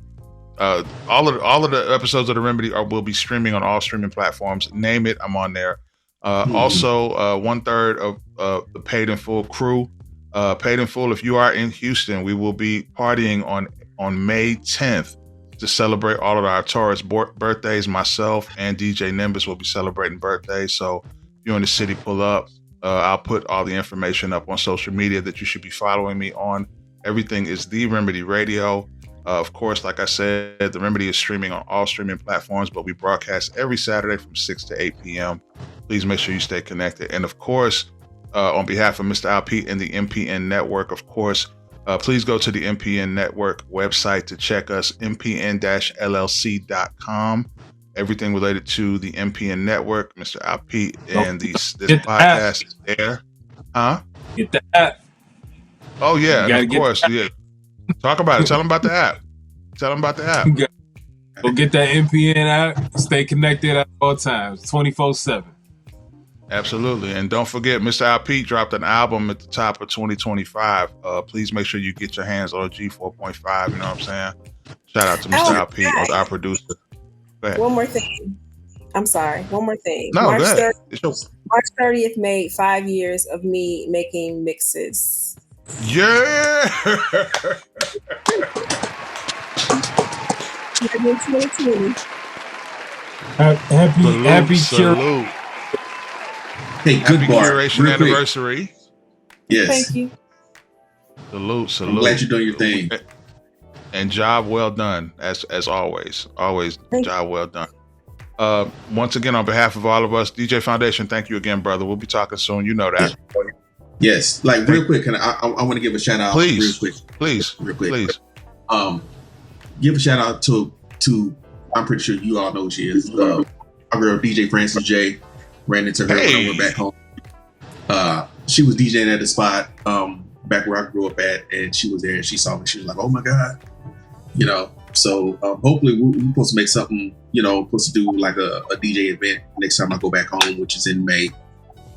of the episodes of the Remedy will be streaming on all streaming platforms. Name it, I'm on there. Also, 1/3 of the Paid in Full crew. Paid in Full, if you are in Houston, we will be partying on May 10th to celebrate all of our tourists' birthdays. Myself and DJ Nimbus will be celebrating birthdays. So if you're in the city, pull up. I'll put all the information up on social media that you should be following me on. Everything is The Remedy Radio. Of course, like I said, The Remedy is streaming on all streaming platforms, but we broadcast every Saturday from 6 to 8 p.m. Please make sure you stay connected. And of course, on behalf of Mr. Alpete and the MPN Network, of course, please go to the MPN Network website to check us, mpn-llc.com. Everything related to the MPN Network, Mr. Alpete, and this podcast is there. Huh? Get the app. Oh, yeah, and of course, yeah. Talk about it. Tell them about the app. Go get that MPN app. Stay connected at all times, 24/7. Absolutely. And don't forget, Mr. Alpete dropped an album at the top of 2025. Please make sure you get your hands on G4.5. You know what I'm saying? Shout out to Mr. Alpete, our producer. One more thing. I'm sorry. One more thing. No, March go ahead. March 30th made 5 years of me making mixes. Yeah. Happy salute. Hey, good curation anniversary. Yes. Thank you. Salute. I'm glad you're doing your thing. And job well done, as always. Always job well done. Once again, on behalf of all of us, DJ Foundation, thank you again, brother. We'll be talking soon. You know that. Yes. Like real quick, I want to give a shout out. Please. Real quick. Please. Give a shout out to I'm pretty sure you all know who she is. Our girl DJ Francis J. Ran into her when I went back home. she was DJing at the spot back where I grew up at, and she was there and she saw me. She was like, "Oh my God," you know. So hopefully we're supposed to make something, you know, supposed to do like a DJ event next time I go back home, which is in May.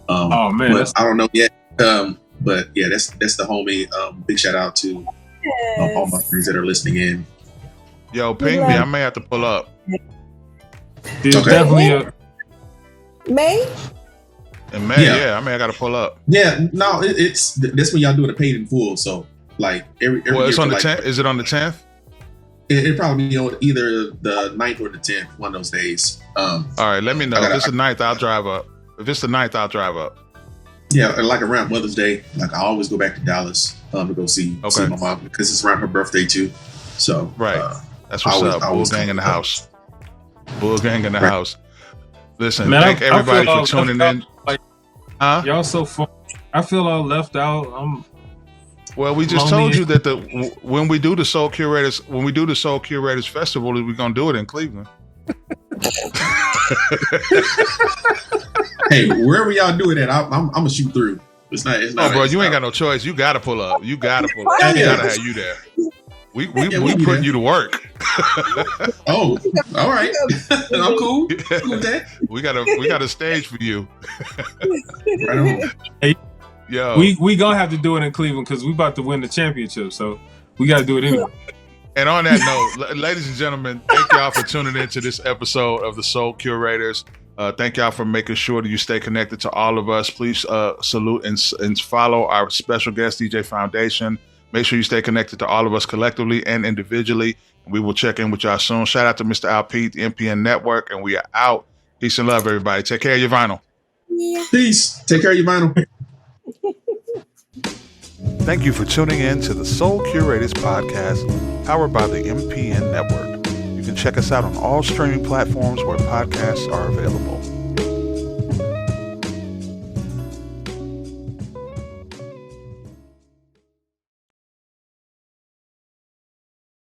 Oh man, but I don't know yet. But yeah, that's the homie. Big shout out to all my friends that are listening in. Yo, ping me. I may have to pull up. Dude, Okay. definitely. May? In May, yeah, I may have got to pull up. Yeah, no, it's that's when y'all do it paid in full. So like every Well, it's year on the like, 10th. Is it on the 10th? It'd probably be on either the 9th or the 10th, one of those days. All right, let me know. If it's the 9th, I'll drive up. If it's the 9th, I'll drive up. Yeah, like around Mother's Day, like I always go back to Dallas to go see my mom because it's around her birthday too. So right, that's what's up. Bull gang in the house. Bull gang in the house. Listen, man, thank everybody for tuning in. Huh? Y'all so fun. I feel all left out. Well, we just told you that when we do the Soul Curators Festival, we're gonna do it in Cleveland. Hey, wherever y'all do it at, I'm gonna shoot through. It's not. Oh, bro, you ain't got no choice. You gotta pull up. You gotta pull up. We gotta have you there. We putting you to work. Oh, all right. I'm cool. Cool with that. We got a stage for you. Right on. Hey, yo, we gonna have to do it in Cleveland because we about to win the championship, so we got to do it anyway. And on that note, ladies and gentlemen, thank y'all for tuning into this episode of the Soul Curators. Thank y'all for making sure that you stay connected to all of us. Please salute and follow our special guest, DJ Foundation. Make sure you stay connected to all of us collectively and individually. We will check in with y'all soon. Shout out to Mr. Al Pete, the MPN Network, and we are out. Peace and love, everybody. Take care of your vinyl. Yeah. Peace. Take care of your vinyl. Thank you for tuning in to the Soul Curators podcast, powered by the MPN Network. You can check us out on all streaming platforms where podcasts are available.